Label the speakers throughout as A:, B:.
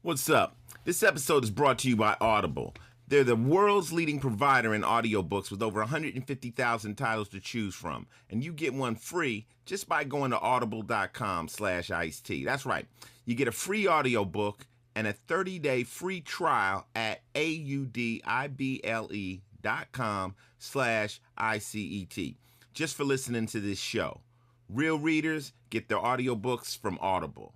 A: What's up? This episode is brought to you by Audible. They're the world's leading provider in audiobooks with over 150,000 titles to choose from. And you get one free just by going to audible.com/iced. That's right. You get a free audiobook and a 30-day free trial at audible.com/ICET just for listening to this show. Real readers get their audiobooks from Audible.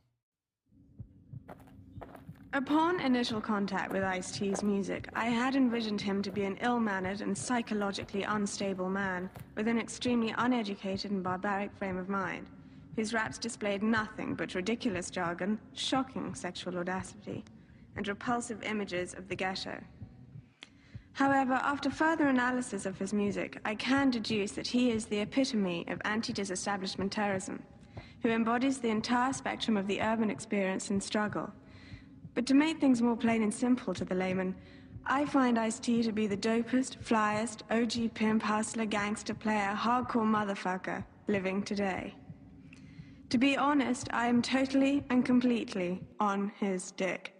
B: Upon initial contact with Ice-T's music, I had envisioned him to be an ill-mannered and psychologically unstable man with an extremely uneducated and barbaric frame of mind, whose raps displayed nothing but ridiculous jargon, shocking sexual audacity, and repulsive images of the ghetto. However, after further analysis of his music, I can deduce that he is the epitome of anti-disestablishment terrorism, who embodies the entire spectrum of the urban experience and struggle. But to make things more plain and simple to the layman, I find Ice-T to be the dopest, flyest, OG pimp, hustler, gangster player, hardcore motherfucker living today. To be honest, I am totally and completely on his dick.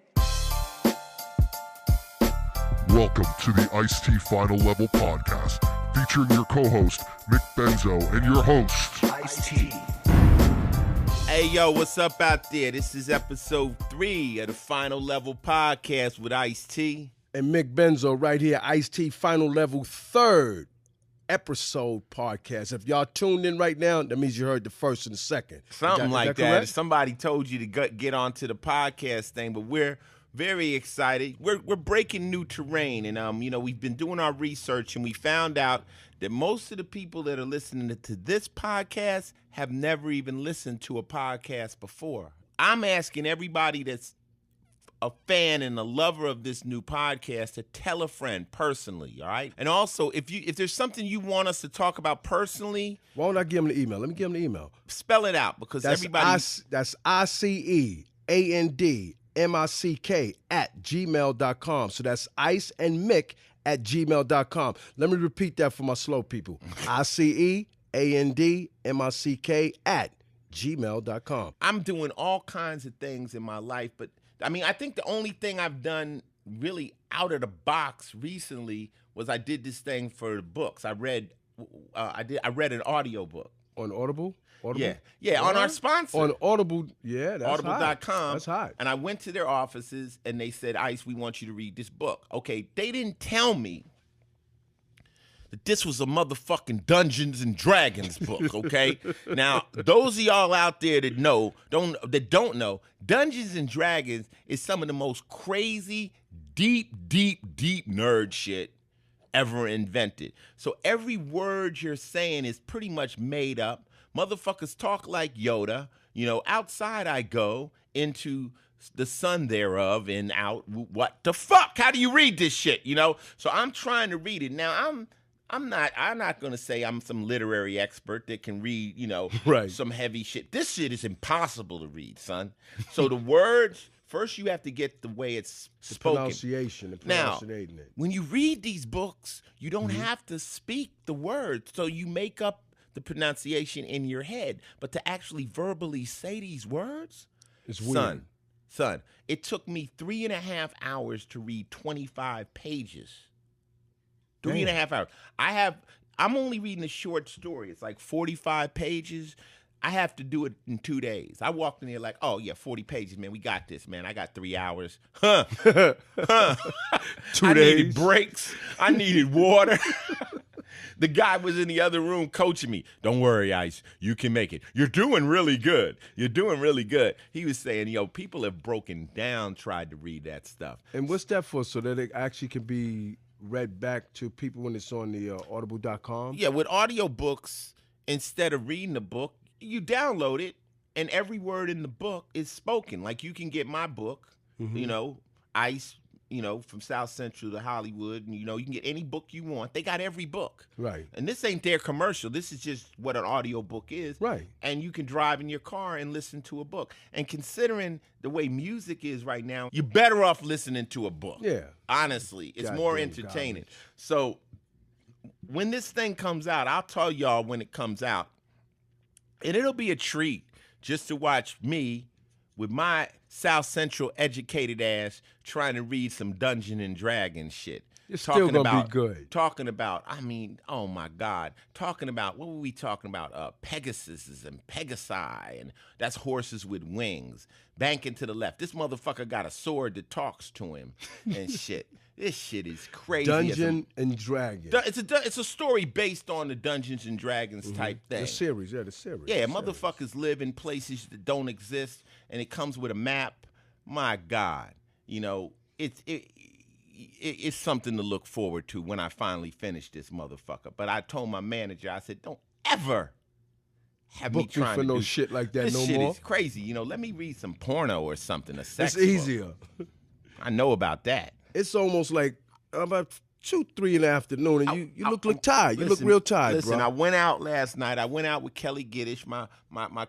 C: Welcome to the Ice-T Final Level Podcast, featuring your co-host, Mick Benzo, and your host,
D: Ice-T.
A: Hey, yo, what's up out there? This is episode 3 of the Final Level Podcast with Ice-T.
D: And Mick Benzo right here, Ice-T Final Level 3rd episode podcast. If y'all tuned in right now, that means you heard the first and the second.
A: Something like that.
D: Correct?
A: Somebody told you to get onto the podcast thing, but we're very excited. We're breaking new terrain, and we've been doing our research, and we found out that most of the people that are listening to this podcast have never even listened to a podcast before. I'm asking everybody that's a fan and a lover of this new podcast to tell a friend personally, all right? And also, if there's something you want us to talk about personally,
D: why don't I give them the email? Let me give them the email.
A: Spell it out, because
D: that's
A: everybody...
D: That's ICEANDMICK@gmail.com. So that's Ice and Mick at gmail.com. Let me repeat that for my slow people. ICEANDMICK@gmail.com.
A: I'm doing all kinds of things in my life, but I think the only thing I've done really out of the box recently was I did this thing for the books. I read an audio book.
D: On Audible? Audible?
A: Yeah, on our sponsor.
D: On Audible, yeah, that's
A: Audible.com.
D: That's hot.
A: And I went to their offices, and they said, Ice, we want you to read this book. Okay, they didn't tell me that this was a motherfucking Dungeons and Dragons book, okay? Now, those of y'all out there that don't know, Dungeons and Dragons is some of the most crazy, deep nerd shit ever invented. So every word you're saying is pretty much made up. Motherfuckers talk like Yoda. Outside I go, into the sun thereof, and out. What the fuck? How do you read this shit? So I'm trying to read it. Now I'm not gonna say I'm some literary expert that can read,
D: right,
A: some heavy shit. This shit is impossible to read, son. So the words, first you have to get the way it's spoken.
D: Pronunciation.
A: Now, when you read these books, you don't have to speak the words. So you make up the pronunciation in your head. But to actually verbally say these words,
D: it's weird.
A: Son, it took me 3.5 hours to read 25 pages. 3.5 hours. I'm only reading a short story. It's like 45 pages. I have to do it in 2 days. I walked in there like, oh, yeah, 40 pages, man. We got this, man. I got 3 hours.
D: 2 days.
A: I needed breaks. I needed water. The guy was in the other room coaching me. Don't worry, Ice. You can make it. You're doing really good. You're doing really good. He was saying, people have broken down, tried to read that stuff.
D: And what's that for? So that it actually can be read back to people when it's on the audible.com?
A: Yeah, with audiobooks, instead of reading the book, you download it, and every word in the book is spoken. Like, you can get my book, Ice, from South Central to Hollywood, and, you can get any book you want. They got every book.
D: Right.
A: And this ain't their commercial. This is just what an audiobook is.
D: Right.
A: And you can drive in your car and listen to a book. And considering the way music is right now, you're better off listening to a book.
D: Yeah.
A: Honestly, it's more entertaining. So when this thing comes out, I'll tell y'all when it comes out. And it'll be a treat just to watch me with my South Central educated ass trying to read some Dungeons and Dragons shit.
D: It's still gonna be good.
A: Talking about, I mean, oh my God. Talking about, what were we talking about? Pegasus and Pegasi, and that's horses with wings. Banking to the left. This motherfucker got a sword that talks to him and shit. This shit is crazy.
D: Dungeon and Dragons.
A: It's a story based on the Dungeons and Dragons type thing.
D: The series, yeah, the series.
A: Yeah, motherfuckers live in places that don't exist, and it comes with a map. My God, you know, it's something to look forward to when I finally finish this motherfucker. But I told my manager, I said, don't ever have me trying
D: for
A: to
D: no
A: do
D: shit like that
A: this
D: no
A: shit
D: more.
A: Is crazy. You know, let me read some porno or something. A sex
D: It's easier.
A: book. I know about that.
D: It's almost like about 2, 3 in the afternoon, and you look tired. You look real tired,
A: listen,
D: bro.
A: I went out last night. I went out with Kelly Giddish, my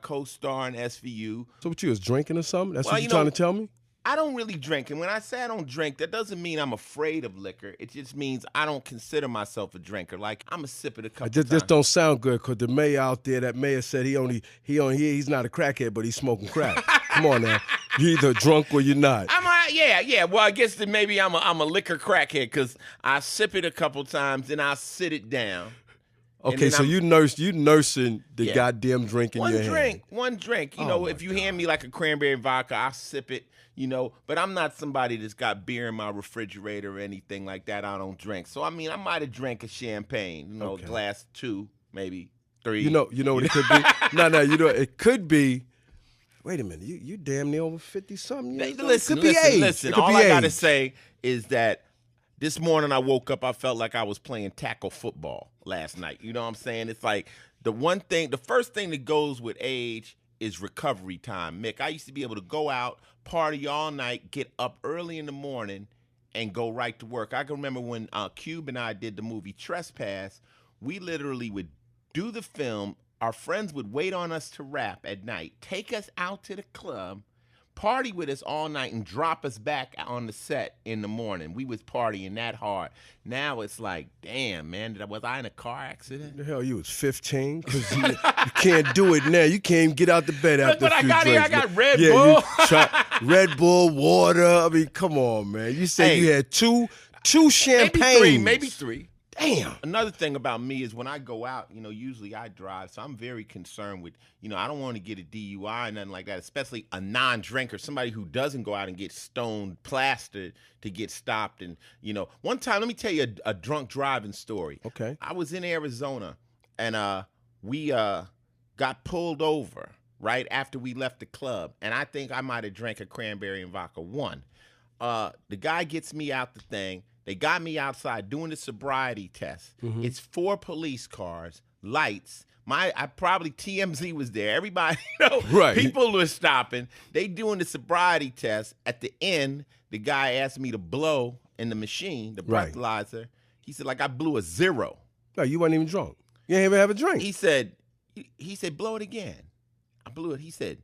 A: co-star in SVU.
D: So what, you was drinking or something? That's
A: Well,
D: what you're trying to tell me?
A: I don't really drink. And when I say I don't drink, that doesn't mean I'm afraid of liquor. It just means I don't consider myself a drinker. Like, I'm a sip it a couple times.
D: This don't sound good, because the mayor out there, that mayor said he's not a crackhead, but he's smoking crack. Come on now. You're either drunk or you're not.
A: Yeah. Well, I guess that maybe I'm a liquor crackhead, because I sip it a couple times and I sit it down.
D: Okay, so you nursing the goddamn drink in your hand.
A: One drink. You know, if you hand me like a cranberry vodka, I'll sip it, you know. But I'm not somebody that's got beer in my refrigerator or anything like that. I don't drink. So, I mean, I might have drank a champagne, you know, glass 2, maybe 3.
D: You know what it could be? No, you know, it could be, wait a minute, you damn near over 50-something years old.
A: Listen. All I got to say is that this morning I woke up, I felt like I was playing tackle football last night. You know what I'm saying? It's like the first thing that goes with age is recovery time. Mick, I used to be able to go out, party all night, get up early in the morning, and go right to work. I can remember when Cube and I did the movie Trespass, we literally would do the film. Our friends would wait on us to rap at night, take us out to the club, party with us all night, and drop us back on the set in the morning. We was partying that hard. Now it's like, damn, man, was I in a car accident?
D: The hell, you was 15? Because you can't do it now. You can't even get out the bed after a few drinks.
A: I got Red Bull.
D: Red Bull, water. I mean, come on, man. You said you had two champagnes.
A: Maybe three.
D: Damn.
A: Another thing about me is when I go out, you know, usually I drive, so I'm very concerned with, you know, I don't want to get a DUI or nothing like that, especially a non-drinker, somebody who doesn't go out and get stoned, plastered to get stopped. And, you know, one time, let me tell you a drunk driving story.
D: Okay.
A: I was in Arizona, and we got pulled over right after we left the club, and I think I might have drank a cranberry and vodka. The guy gets me out the thing. They got me outside doing the sobriety test. Mm-hmm. It's 4 police cars, lights. I probably TMZ was there. Everybody, you know,
D: right.
A: People were stopping. They doing the sobriety test. At the end, the guy asked me to blow in the machine, the breathalyzer. Right. He said, like, I blew a 0.
D: No, you weren't even drunk. You didn't even have a drink.
A: He said, blow it again. I blew it. He said,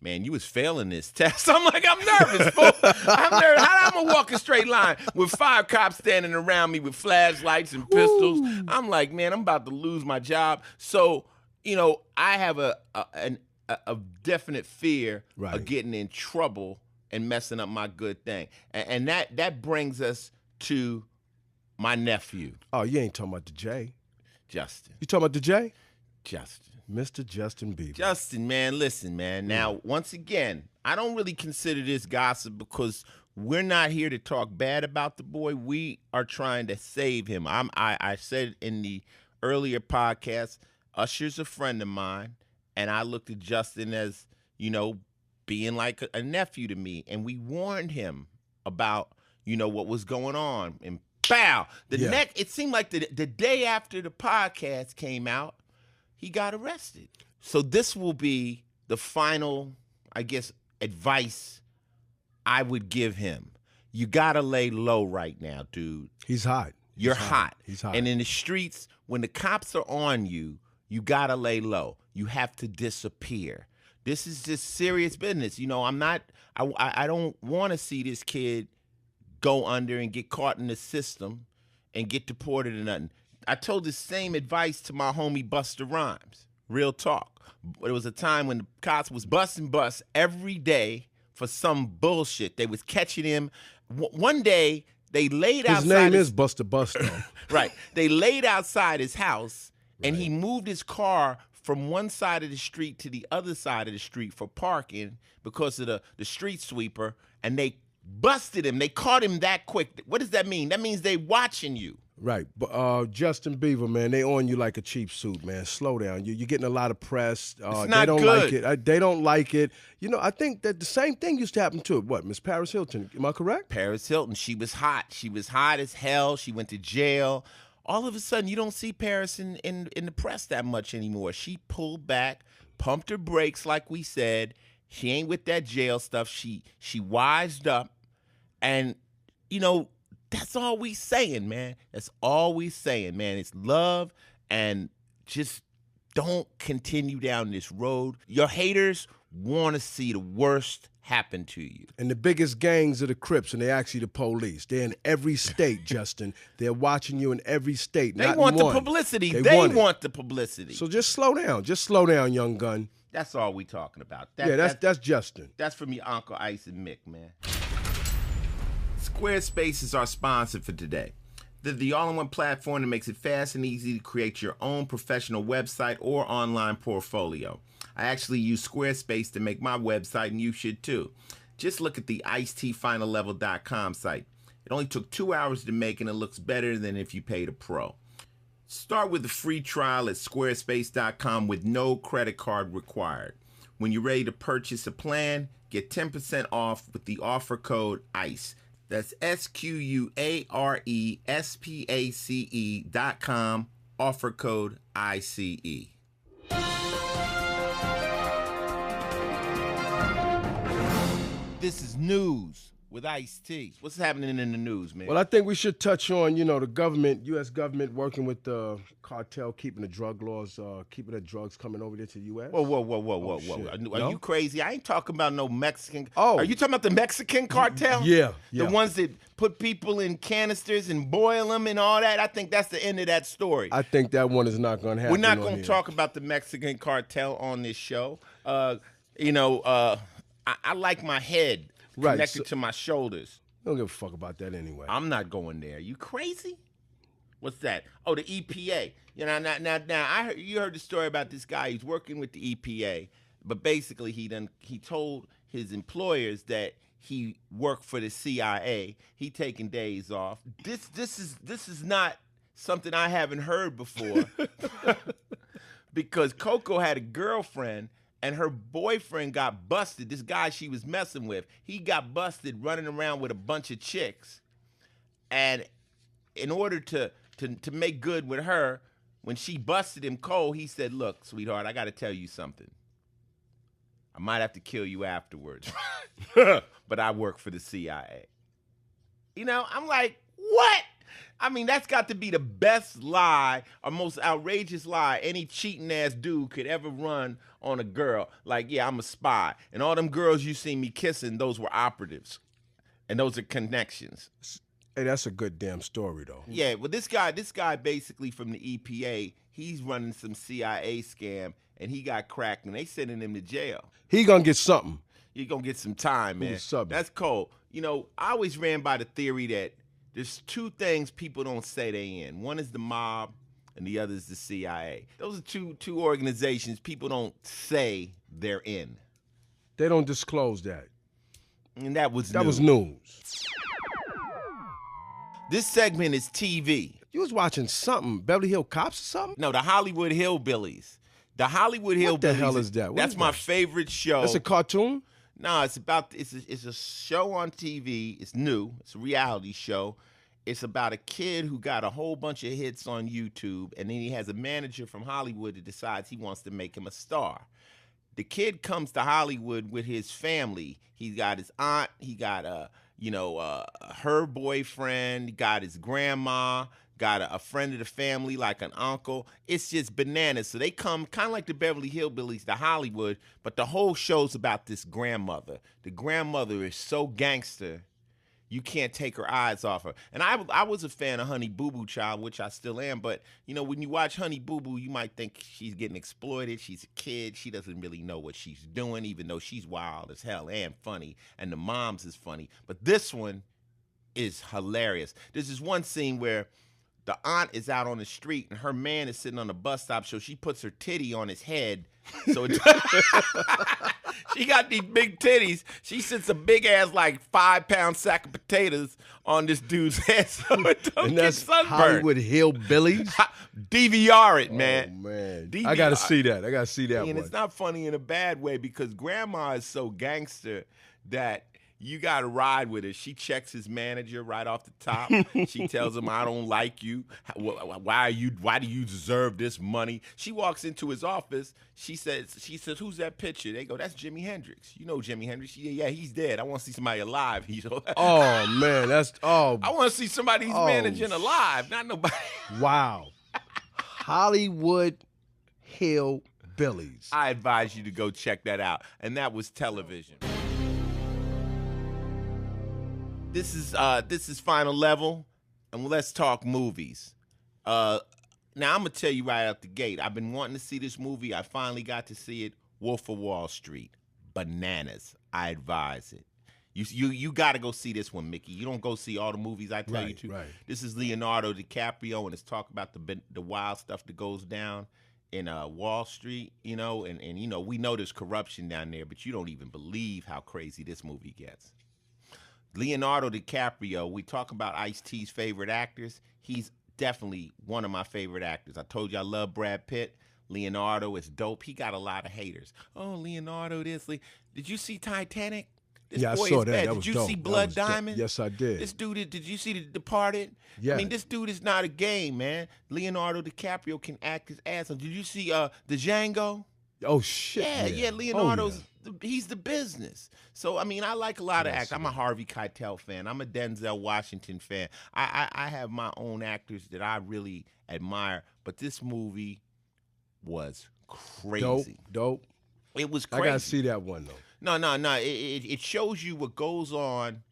A: man, you was failing this test. I'm like, I'm nervous, fool. I'm nervous. How am I walk a straight line with 5 cops standing around me with flashlights and pistols? Ooh. I'm like, man, I'm about to lose my job. So, you know, I have a definite fear of getting in trouble and messing up my good thing. And that brings us to my nephew.
D: Oh, you ain't talking about the J.
A: Justin.
D: You talking about the J?
A: Justin.
D: Mr. Justin Bieber.
A: Justin, man, listen, man. Now, once again, I don't really consider this gossip because we're not here to talk bad about the boy. We are trying to save him. I said in the earlier podcast, Usher's a friend of mine, and I looked at Justin as, you know, being like a nephew to me. And we warned him about, you know, what was going on. And pow! It seemed like the day after the podcast came out, he got arrested. So this will be the final, I guess, advice I would give him. You got to lay low right now, dude.
D: He's hot.
A: You're hot.
D: He's hot.
A: And in the streets, when the cops are on you, you got to lay low. You have to disappear. This is just serious business. You know, I don't want to see this kid go under and get caught in the system and get deported or nothing. I told the same advice to my homie Busta Rhymes. Real talk. But it was a time when the cops was busting bus every day for some bullshit. They was catching him. One day, they laid outside.
D: His name is Buster Busto.
A: Right. They laid outside his house, and he moved his car from one side of the street to the other side of the street for parking because of the street sweeper, and they busted him. They caught him that quick. What does that mean? That means they watching you.
D: Right. But Justin Bieber, man, they on you like a cheap suit, man. Slow down. You're getting a lot of press.
A: It's not
D: they don't
A: good.
D: like it. They don't like it. You know, I think that the same thing used to happen to, Miss Paris Hilton. Am I correct?
A: Paris Hilton, she was hot. She was hot as hell. She went to jail. All of a sudden, you don't see Paris in the press that much anymore. She pulled back, pumped her brakes, like we said. She ain't with that jail stuff. She wised up, and you know, that's all we saying, man. That's all we saying, man. It's love, and just don't continue down this road. Your haters want to see the worst happen to you.
D: And the biggest gangs are the Crips, and they're actually the police. They're in every state, Justin. They're watching you in every state.
A: They
D: not
A: want
D: in
A: the
D: one.
A: publicity.
D: They
A: They
D: want
A: want the publicity.
D: So just slow down. Just slow down, young gun.
A: That's all we talking about.
D: That's Justin.
A: That's from your Uncle Ice and Mick, man. Squarespace is our sponsor for today. They're the all-in-one platform that makes it fast and easy to create your own professional website or online portfolio. I actually use Squarespace to make my website, and you should too. Just look at the icetfinallevel.com site. It only took 2 hours to make, and it looks better than if you paid a pro. Start with a free trial at squarespace.com with no credit card required. When you're ready to purchase a plan, get 10% off with the offer code ICE. That's SQUARESPACE.com, offer code ICE. This is news with Ice-T. What's happening in the news, man?
D: Well, I think we should touch on, the government, U.S. government working with the cartel, keeping the drug laws, keeping the drugs coming over there to the U.S.
A: Whoa. Are you crazy? I ain't talking about no Mexican.
D: Oh.
A: Are you talking about the Mexican cartel?
D: Yeah.
A: The ones that put people in canisters and boil them and all that? I think that's the end of that story.
D: I think that one is not going to happen.
A: We're not going to talk about the Mexican cartel on this show. I like my head connected to my shoulders.
D: I don't give a fuck about that anyway.
A: I'm not going there. You crazy? What's that? Oh, the EPA. Now you heard the story about this guy. He's working with the EPA, but basically he told his employers that he worked for the CIA. He taking days off. This is not something I haven't heard before. Because Coco had a girlfriend, and her boyfriend got busted. This guy she was messing with, he got busted running around with a bunch of chicks. And in order to make good with her, when she busted him cold, he said, "Look, sweetheart, I got to tell you something. I might have to kill you afterwards, but I work for the CIA." I'm like, what? I mean, that's got to be the best lie or most outrageous lie any cheating ass dude could ever run on a girl. Like, yeah, I'm a spy. And all them girls you see me kissing, those were operatives. And those are connections.
D: Hey, that's a good damn story, though.
A: Yeah, well, this guy basically from the EPA, he's running some CIA scam, and he got cracked, and they sending him to jail.
D: He gonna get something.
A: You're going to get some time, man. That's cold. I always ran by the theory that there's two things people don't say they in. One is the mob, and the other is the CIA. Those are two organizations people don't say they're in.
D: They don't disclose that.
A: And that was
D: news.
A: This segment is TV.
D: You was watching something, Beverly Hills Cops or something?
A: No, the Hollywood Hillbillies. The Hollywood Hillbillies.
D: What the hell is that?
A: That's my favorite show.
D: That's a cartoon?
A: No, it's a show on TV. It's new. It's a reality show. It's about a kid who got a whole bunch of hits on YouTube, and then he has a manager from Hollywood that decides he wants to make him a star. The kid comes to Hollywood with his family. He's got his aunt. He got her boyfriend. He got his grandma. Got a friend of the family, like an uncle. It's just bananas. So they come kind of like the Beverly Hillbillies to Hollywood, but the whole show's about this grandmother. The grandmother is so gangster, you can't take her eyes off her. And I was a fan of Honey Boo Boo Child, which I still am. But, you know, when you watch Honey Boo Boo, you might think she's getting exploited. She's a kid. She doesn't really know what she's doing, even though she's wild as hell and funny. And the mom's is funny. But this one is hilarious. There's this one scene where the aunt is out on the street and her man is sitting on the bus stop, so she puts her titty on his head. So she got these big titties. She sits a big ass, like 5-pound sack of potatoes on this dude's head so it don't
D: And
A: get
D: that's
A: sunburned.
D: Hollywood Hillbillies.
A: DVR it, man.
D: Oh, man.
A: DVR.
D: I got to see that. I got to see that
A: And
D: one.
A: it's not funny in a bad way because grandma is so gangster that you got to ride with her. She checks his manager right off the top. She tells him, I don't like you. Why do you deserve this money? She walks into his office. She says, who's that picture? They go, that's Jimi Hendrix. You know Jimi Hendrix. Yeah, he's dead. I want to see somebody alive.
D: Oh, man.
A: I want to see somebody he's managing alive, not nobody.
D: Wow. Hollywood Hillbillies.
A: I advise you to go check that out. And that was television. This is Final Level, and let's talk movies. Now, I'm going to tell you right out the gate, I've been wanting to see this movie. I finally got to see it, Wolf of Wall Street. Bananas. I advise it. You got to go see this one, Mickey. You don't go see all the movies I tell you to.
D: Right.
A: This is Leonardo DiCaprio, and it's talk about the wild stuff that goes down in Wall Street, you know, and you know, we know there's corruption down there, but you don't even believe how crazy this movie gets. Leonardo DiCaprio, we talk about Ice-T's favorite actors. He's definitely one of my favorite actors. I told you I love Brad Pitt. Leonardo is dope. He got a lot of haters. Oh, Leonardo this. Did you see Titanic? This
D: I
A: boy
D: saw
A: is
D: that.
A: bad.
D: That was
A: Did you
D: dope.
A: see
D: That
A: Blood
D: was dope.
A: Diamond?
D: Yes, I did.
A: This dude, did you see The Departed?
D: Yeah.
A: I mean, this dude is not a game, man. Leonardo DiCaprio can act his ass off. Did you see The Django?
D: Oh, shit.
A: Yeah, Leonardo's, he's the business. So, I mean, I like a lot of actors. I'm a Harvey Keitel fan. I'm a Denzel Washington fan. I have my own actors that I really admire, but this movie was crazy.
D: Dope.
A: It was crazy.
D: I got to see that one, though.
A: No. It shows you what goes on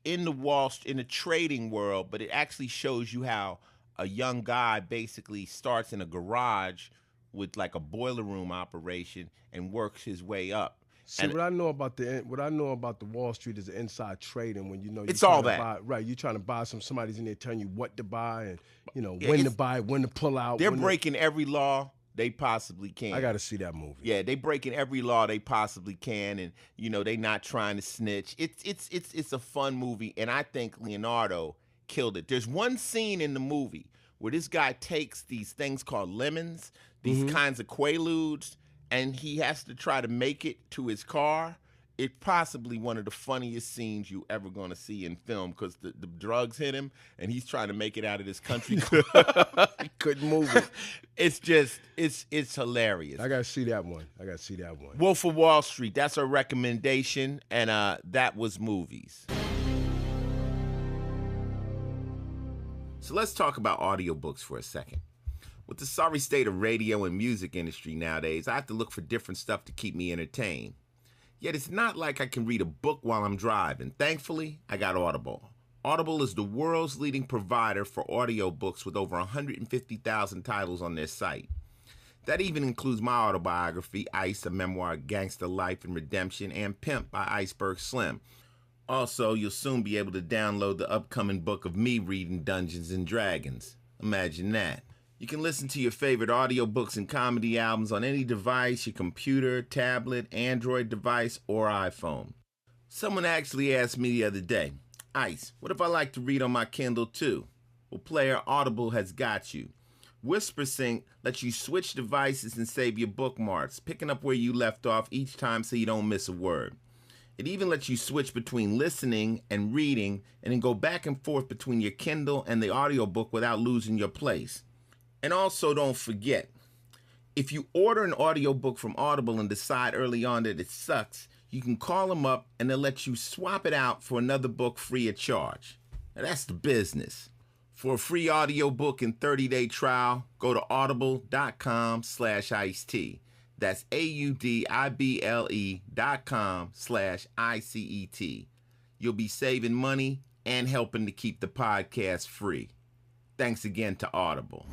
A: in the trading world, but it actually shows you how a young guy basically starts in a garage with like a boiler room operation and works his way up.
D: See, what I know about the Wall Street is the inside trading. When you know
A: it's all that
D: you're trying to buy somebody's in there telling you what to buy and when to buy, when to pull out.
A: They're breaking every law they possibly can.
D: I got to see that movie.
A: Yeah, they breaking every law they possibly can, and they not trying to snitch. It's a fun movie, and I think Leonardo killed it. There's one scene in the movie where this guy takes these things called lemons, these kinds of quaaludes, and he has to try to make it to his car. It's possibly one of the funniest scenes you ever going to see in film because the drugs hit him, and he's trying to make it out of this country club.
D: He couldn't move it.
A: It's hilarious.
D: I got to see that one.
A: Wolf of Wall Street, that's our recommendation, and that was movies. So let's talk about audiobooks for a second. With the sorry state of radio and music industry nowadays, I have to look for different stuff to keep me entertained. Yet it's not like I can read a book while I'm driving. Thankfully, I got Audible. Audible is the world's leading provider for audiobooks with over 150,000 titles on their site. That even includes my autobiography, Ice, a memoir of gangster life and redemption, and Pimp by Iceberg Slim. Also, you'll soon be able to download the upcoming book of me reading Dungeons and Dragons. Imagine that. You can listen to your favorite audiobooks and comedy albums on any device, your computer, tablet, Android device, or iPhone. Someone actually asked me the other day, Ice, what if I like to read on my Kindle too? Well, player, Audible has got you. WhisperSync lets you switch devices and save your bookmarks, picking up where you left off each time so you don't miss a word. It even lets you switch between listening and reading and then go back and forth between your Kindle and the audiobook without losing your place. And also don't forget, if you order an audiobook from Audible and decide early on that it sucks, you can call them up and they'll let you swap it out for another book free of charge. Now that's the business. For a free audiobook and 30-day trial, go to audible.com/iced. That's AUDIBLE.com/ICET. you'll be saving money and helping to keep the podcast free. Thanks again to Audible.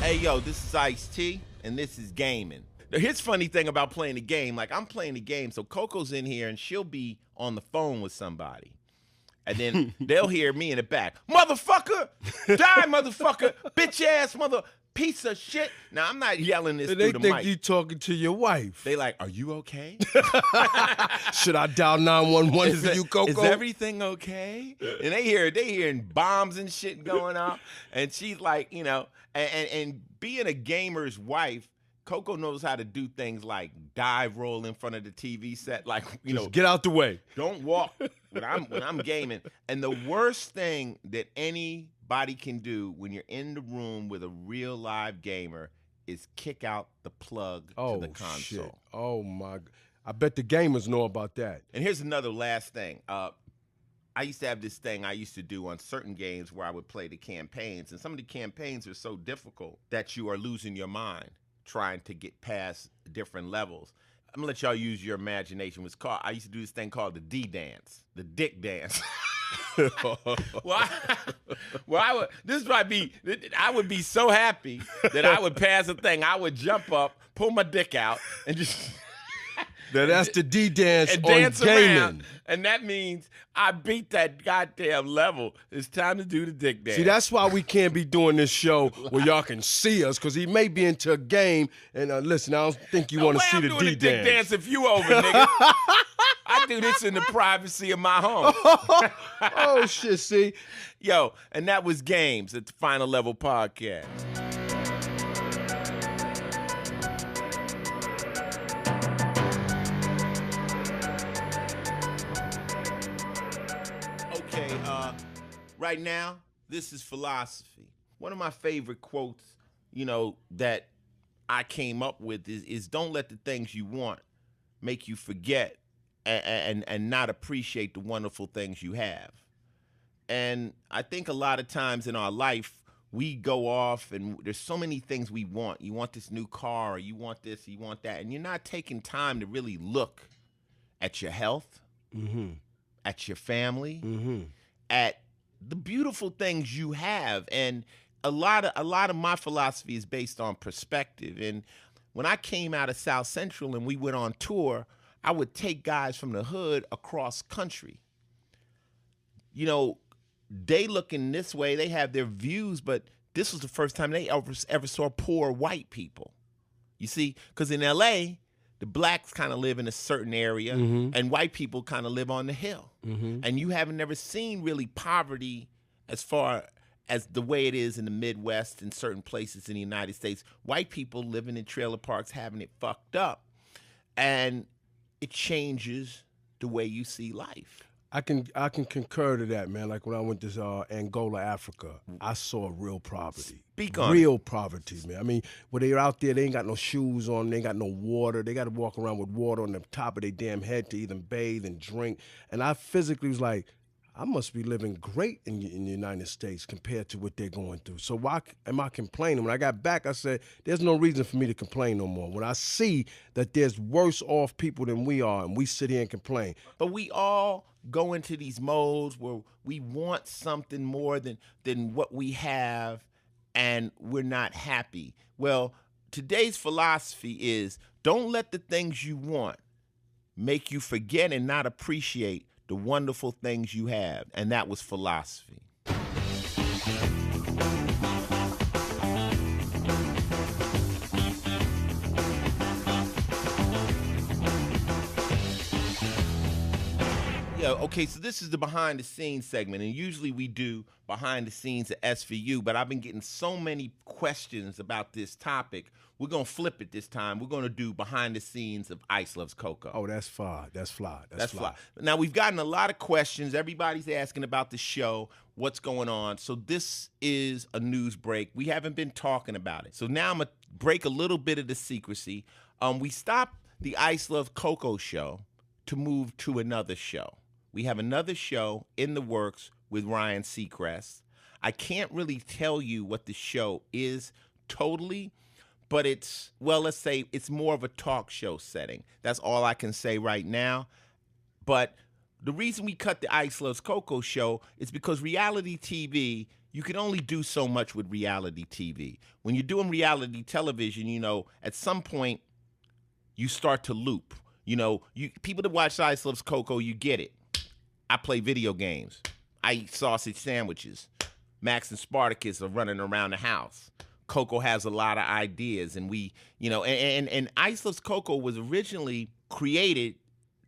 A: Hey, yo, this is Ice-T, and this is gaming. Now, here's the funny thing about playing the game. Like, I'm playing the game, so Coco's in here, and she'll be on the phone with somebody. And then they'll hear me in the back. Motherfucker! Die, motherfucker! Bitch-ass mother... piece of shit. Now, I'm not yelling this through the mic.
D: They think you talking to your wife.
A: They like, are you okay?
D: Should I dial 911 for you, Coco?
A: Is everything okay? And they hearing bombs and shit going off. And she's like, you know, and being a gamer's wife, Coco knows how to do things like dive roll in front of the TV set, like, you know,
D: get out the way.
A: Don't walk when I'm gaming. And the worst thing that anybody can do when you're in the room with a real live gamer is kick out the plug to the console.
D: Shit. Oh my! I bet the gamers know about that.
A: And here's another last thing. I used to have this thing I used to do on certain games where I would play the campaigns, and some of the campaigns are so difficult that you are losing your mind trying to get past different levels. I'm gonna let y'all use your imagination. I used to do this thing called the D dance, the dick dance. I would be so happy that I would pass a thing. I would jump up, pull my dick out, and just
D: that's the D dance
A: and
D: on
A: dance
D: gaming.
A: around. And that means I beat that goddamn level. It's time to do the dick dance.
D: See, that's why we can't be doing this show where y'all can see us, because he may be into a game. And listen, I don't think you want to see the D dance. I'm doing the dick dance
A: if you over, nigga. I do this in the privacy of my home.
D: Oh, shit, see?
A: Yo, and that was Games at the Final Level Podcast. Okay, right now, this is philosophy. One of my favorite quotes, you know, that I came up with is don't let the things you want make you forget and not appreciate the wonderful things you have. And I think a lot of times in our life, we go off and there's so many things we want. You want this new car, or you want this, you want that, and you're not taking time to really look at your health, at your family, at the beautiful things you have. And a lot of my philosophy is based on perspective. And when I came out of South Central and we went on tour, I would take guys from the hood across country. You know, they looking this way, they have their views, but this was the first time they ever saw poor white people. You see, because in L.A., the blacks kind of live in a certain area, and white people kind of live on the hill. And you haven't never seen really poverty as far as the way it is in the Midwest and certain places in the United States. White people living in trailer parks having it fucked up. And it changes the way you see life.
D: I can concur to that, man. Like when I went to Angola, Africa, I saw real poverty.
A: Speak on
D: real poverty, man. I mean, when they're out there, they ain't got no shoes on, they ain't got no water. They got to walk around with water on the top of their damn head to even bathe and drink. And I physically was like, I must be living great in the United States compared to what they're going through. So why am I complaining? When I got back, I said, there's no reason for me to complain no more. When I see that there's worse off people than we are, and we sit here and complain.
A: But we all go into these modes where we want something more than what we have, and we're not happy. Well, today's philosophy is don't let the things you want make you forget and not appreciate the wonderful things you have. And that was philosophy. Yeah, okay, so this is the behind the scenes segment, and usually we do behind the scenes at SVU, but I've been getting so many questions about this topic, we're going to flip it this time. We're going to do behind the scenes of Ice Loves Coco.
D: Oh, that's fly. That's fly.
A: That's fly. Now, we've gotten a lot of questions. Everybody's asking about the show, what's going on. So this is a news break. We haven't been talking about it. So now I'm going to break a little bit of the secrecy. We stopped the Ice Loves Coco show to move to another show. We have another show in the works with Ryan Seacrest. I can't really tell you what the show is totally, but it's, well, let's say it's more of a talk show setting. That's all I can say right now. But the reason we cut the Ice Loves Coco show is because reality TV, you can only do so much with reality TV. When you're doing reality television, you know, at some point you start to loop. You know, people that watch Ice Loves Coco, you get it. I play video games. I eat sausage sandwiches. Max and Spartacus are running around the house. Coco has a lot of ideas, and we, you know, and Ice Loves Coco was originally created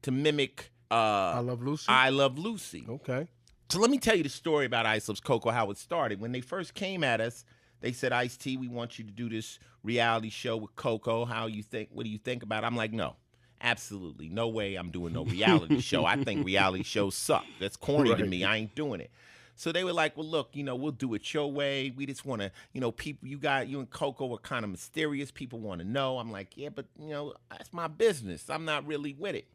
A: to mimic
D: I Love Lucy?
A: I Love Lucy.
D: Okay.
A: So let me tell you the story about Ice Loves Coco, how it started. When they first came at us, they said, Ice-T, we want you to do this reality show with Coco. What do you think about it? I'm like, no. Absolutely. No way I'm doing no reality show. I think reality shows suck. That's corny to me. I ain't doing it. So they were like, well, look, you know, we'll do it your way. We just want to, you know, people, you and Coco are kind of mysterious. People want to know. I'm like, yeah, but, you know, that's my business. I'm not really with it.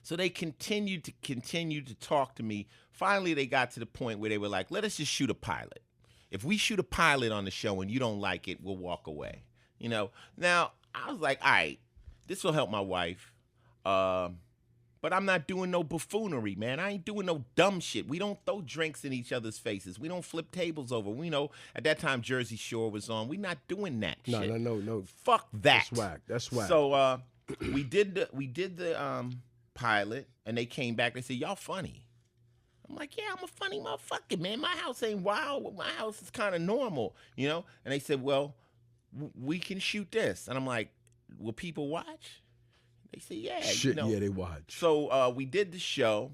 A: So they continued to talk to me. Finally, they got to the point where they were like, let us just shoot a pilot. If we shoot a pilot on the show and you don't like it, we'll walk away. You know, now I was like, all right. This will help my wife, but I'm not doing no buffoonery, man. I ain't doing no dumb shit. We don't throw drinks in each other's faces. We don't flip tables over. We know at that time Jersey Shore was on. We not doing that shit.
D: No.
A: Fuck that.
D: That's whack.
A: So we did the pilot, and they came back. They said, y'all funny. I'm like, yeah, I'm a funny motherfucker, man. My house ain't wild. My house is kind of normal, you know? And they said, well, we can shoot this. And I'm like, will people watch? They say, yeah.
D: Shit,
A: you know.
D: Yeah, they watch.
A: So we did the show,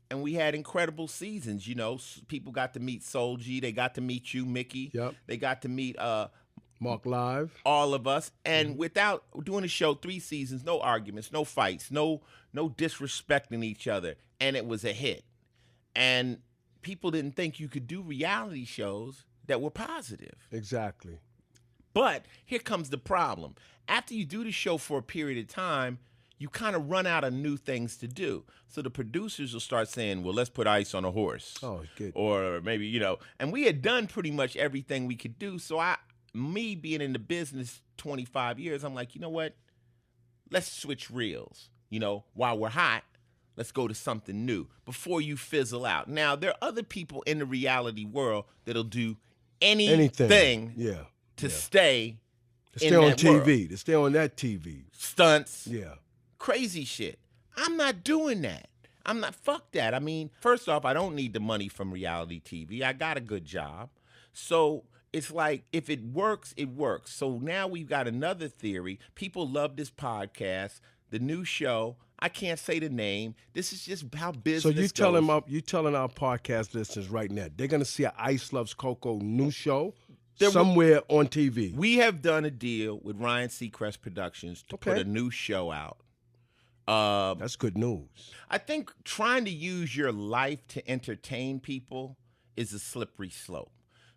A: and we had incredible seasons. You know, people got to meet Soul G. They got to meet you, Mickey.
D: Yep.
A: They got to meet
D: Mark Live.
A: All of us. And without doing the show 3 seasons, no arguments, no fights, no disrespecting each other. And it was a hit. And people didn't think you could do reality shows that were positive.
D: Exactly.
A: But here comes the problem. After you do the show for a period of time, you kind of run out of new things to do. So the producers will start saying, well, let's put Ice on a horse.
D: Oh, good.
A: Or maybe, you know, and we had done pretty much everything we could do. So me being in the business 25 years, I'm like, you know what? Let's switch reels. You know, while we're hot, let's go to something new before you fizzle out. Now, there are other people in the reality world that'll do anything.
D: Yeah.
A: To stay
D: on TV.
A: World.
D: To stay on that TV.
A: Stunts.
D: Yeah.
A: Crazy shit. I'm not doing that. Fuck that. I mean, first off, I don't need the money from reality TV. I got a good job. So it's like, if it works, it works. So now we've got another theory. People love this podcast, the new show. I can't say the name. This is just how business goes.
D: So you telling our podcast listeners right now, they're going to see an Ice Loves Coco new show somewhere on TV.
A: We have done a deal with Ryan Seacrest Productions to put a new show out.
D: That's good news.
A: I think trying to use your life to entertain people is a slippery slope.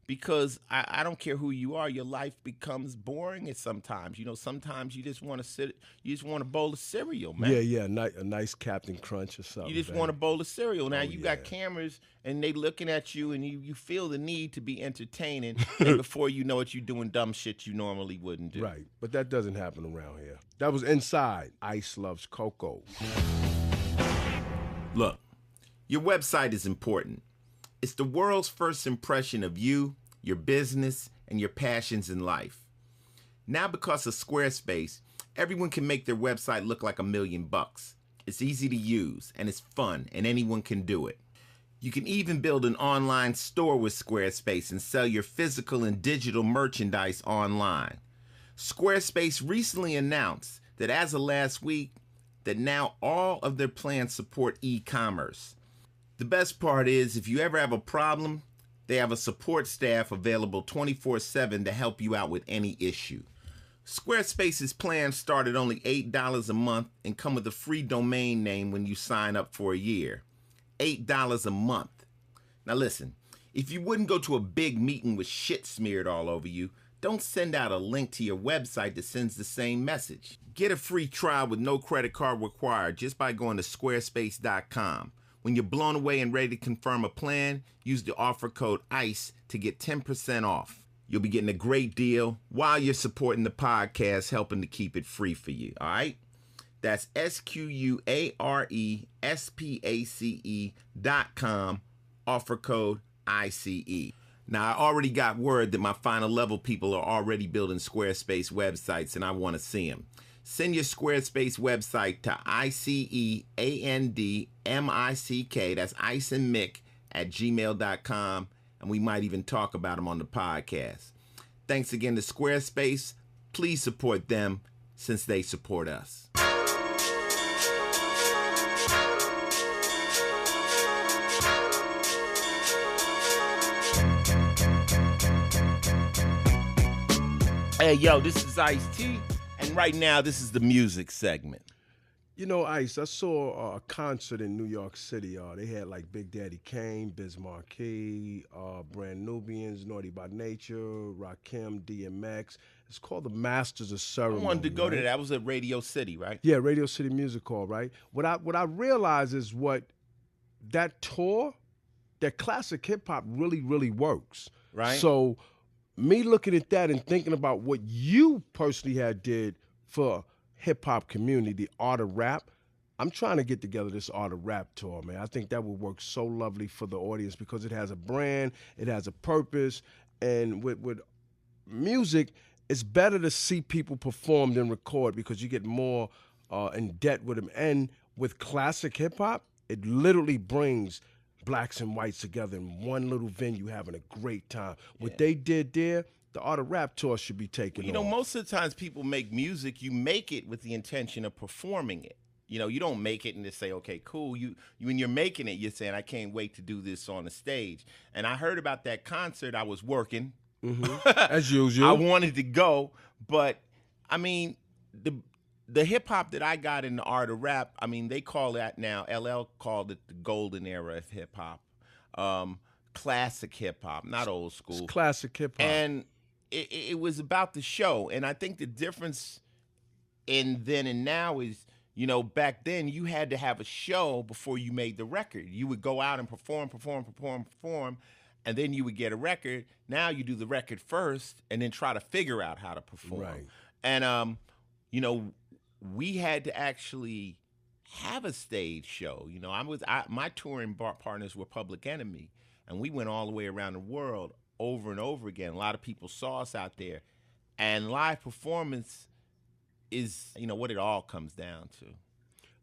A: Because I don't care who you are, your life becomes boring at sometimes. You know, sometimes you just want to you just want a bowl of cereal, man.
D: Yeah, a nice Captain Crunch or something.
A: You just want a bowl of cereal. Now you got cameras and they looking at you, and you feel the need to be entertaining, and before you know it, you're doing dumb shit you normally wouldn't do.
D: Right, but that doesn't happen around here. That was inside Ice Loves Coco.
A: Look, your website is important. It's the world's first impression of you, your business, and your passions in life. Now, because of Squarespace, everyone can make their website look like $1 million. It's easy to use, and it's fun, and anyone can do it. You can even build an online store with Squarespace and sell your physical and digital merchandise online. Squarespace recently announced that as of last week, that now all of their plans support e-commerce. The best part is, if you ever have a problem, They have a support staff available 24/7 to help you out with any issue. Squarespace's plans start at only $8 a month and come with a free domain name when you sign up for a year. $8 a month. Now listen, if you wouldn't go to a big meeting with shit smeared all over you, don't send out a link to your website that sends the same message. Get a free trial with no credit card required just by going to squarespace.com. When you're blown away and ready to confirm a plan, use the offer code ICE to get 10% off. You'll be getting a great deal while you're supporting the podcast, helping to keep it free for you, all right? That's SQUARESPACE.com, offer code ICE. Now, I already got word that my final level people are already building Squarespace websites, and I want to see them. Send your Squarespace website to ICEANDMICK, that's Ice and Mick, at gmail.com, and we might even talk about them on the podcast. Thanks again to Squarespace. Please support them since they support us. Hey, yo, this is Ice-T, and right now this is the music segment.
D: You know, Ice, I saw a concert in New York City. They had like Big Daddy Kane, Biz Markie, Brand Nubians, Naughty by Nature, Rakim, DMX. It's called the Masters of Ceremony.
A: I wanted to go to that. That was at Radio City, right?
D: Yeah, Radio City Music Hall, right? What I realize is what that tour, that classic hip hop really, really works.
A: Right.
D: So me looking at that and thinking about what you personally had did for hip-hop community, the art of rap, I'm trying to get together this art of rap tour, man. I think that would work so lovely for the audience because it has a brand, it has a purpose, and with music, it's better to see people perform than record because you get more in debt with them. And with classic hip-hop, it literally brings blacks and whites together in one little venue having a great time. What they did there, the art of rap tour should be taken
A: You know,
D: on.
A: most of the times people make music, you make it with the intention of performing it. You know, you don't make it and just say, okay, cool. When you're making it, you're saying, I can't wait to do this on the stage. And I heard about that concert. I was working.
D: As usual.
A: I wanted to go, but I mean, the hip hop that I got in the art of rap, I mean, they call that now, LL called it the golden era of hip hop. Classic hip hop, not old school.
D: It's classic hip hop.
A: And it was about the show. And I think the difference in then and now is, you know, back then you had to have a show before you made the record. You would go out and perform, and then you would get a record. Now you do the record first and then try to figure out how to perform.
D: Right.
A: And, you know, we had to actually have a stage show. You know, my touring partners were Public Enemy, and we went all the way around the world over and over again. A lot of people saw us out there, and live performance is, you know, what it all comes down to.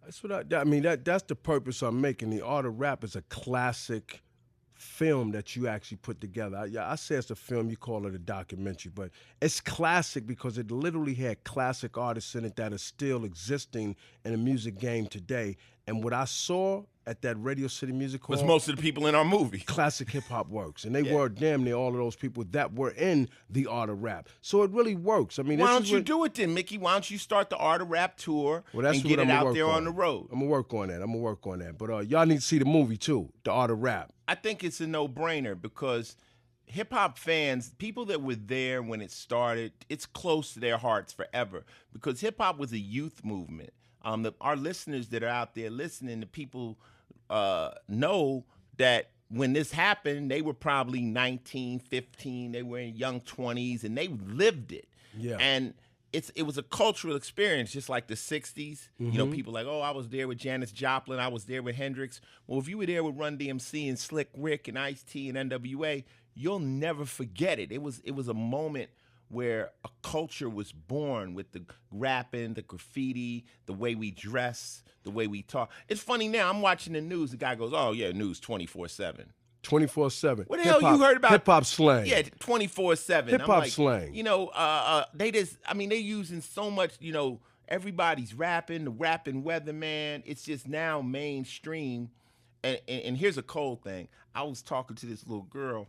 D: That's what I mean. That's the purpose I'm making. The art of rap is a classic film that you actually put together. I say it's a film, you call it a documentary, but it's classic because it literally had classic artists in it that are still existing in the music game today. And what I saw at that Radio City Music Hall
A: was most of the people in our movie.
D: Classic hip hop works. And they were damn near all of those people that were in the art of rap. So it really works. I mean,
A: why don't you do it then, Mickey? Why don't you start the art of rap tour and get it out there on the road?
D: I'm going to work on that. But y'all need to see the movie too, The Art of Rap.
A: I think it's a no-brainer because hip-hop fans, people that were there when it started, it's close to their hearts forever because hip-hop was a youth movement. Our listeners that are out there listening, the people know that when this happened, they were probably 19, 15, they were in young 20s, and they lived it.
D: Yeah.
A: And it was a cultural experience, just like the 60s. You know, people like, oh, I was there with Janis Joplin, I was there with Hendrix. Well, if you were there with Run DMC and Slick Rick and Ice-T and NWA, you'll never forget it. It was a moment where a culture was born with the rapping, the graffiti, the way we dress, the way we talk. It's funny now, I'm watching the news, the guy goes, oh yeah, news 24/7.
D: 24/7.
A: What the hell you heard about?
D: Hip-hop slang.
A: Yeah, 24/7.
D: Hip-hop slang.
A: You know, they're using so much, you know, everybody's rapping, the rapping weatherman. It's just now mainstream. And here's a cold thing. I was talking to this little girl,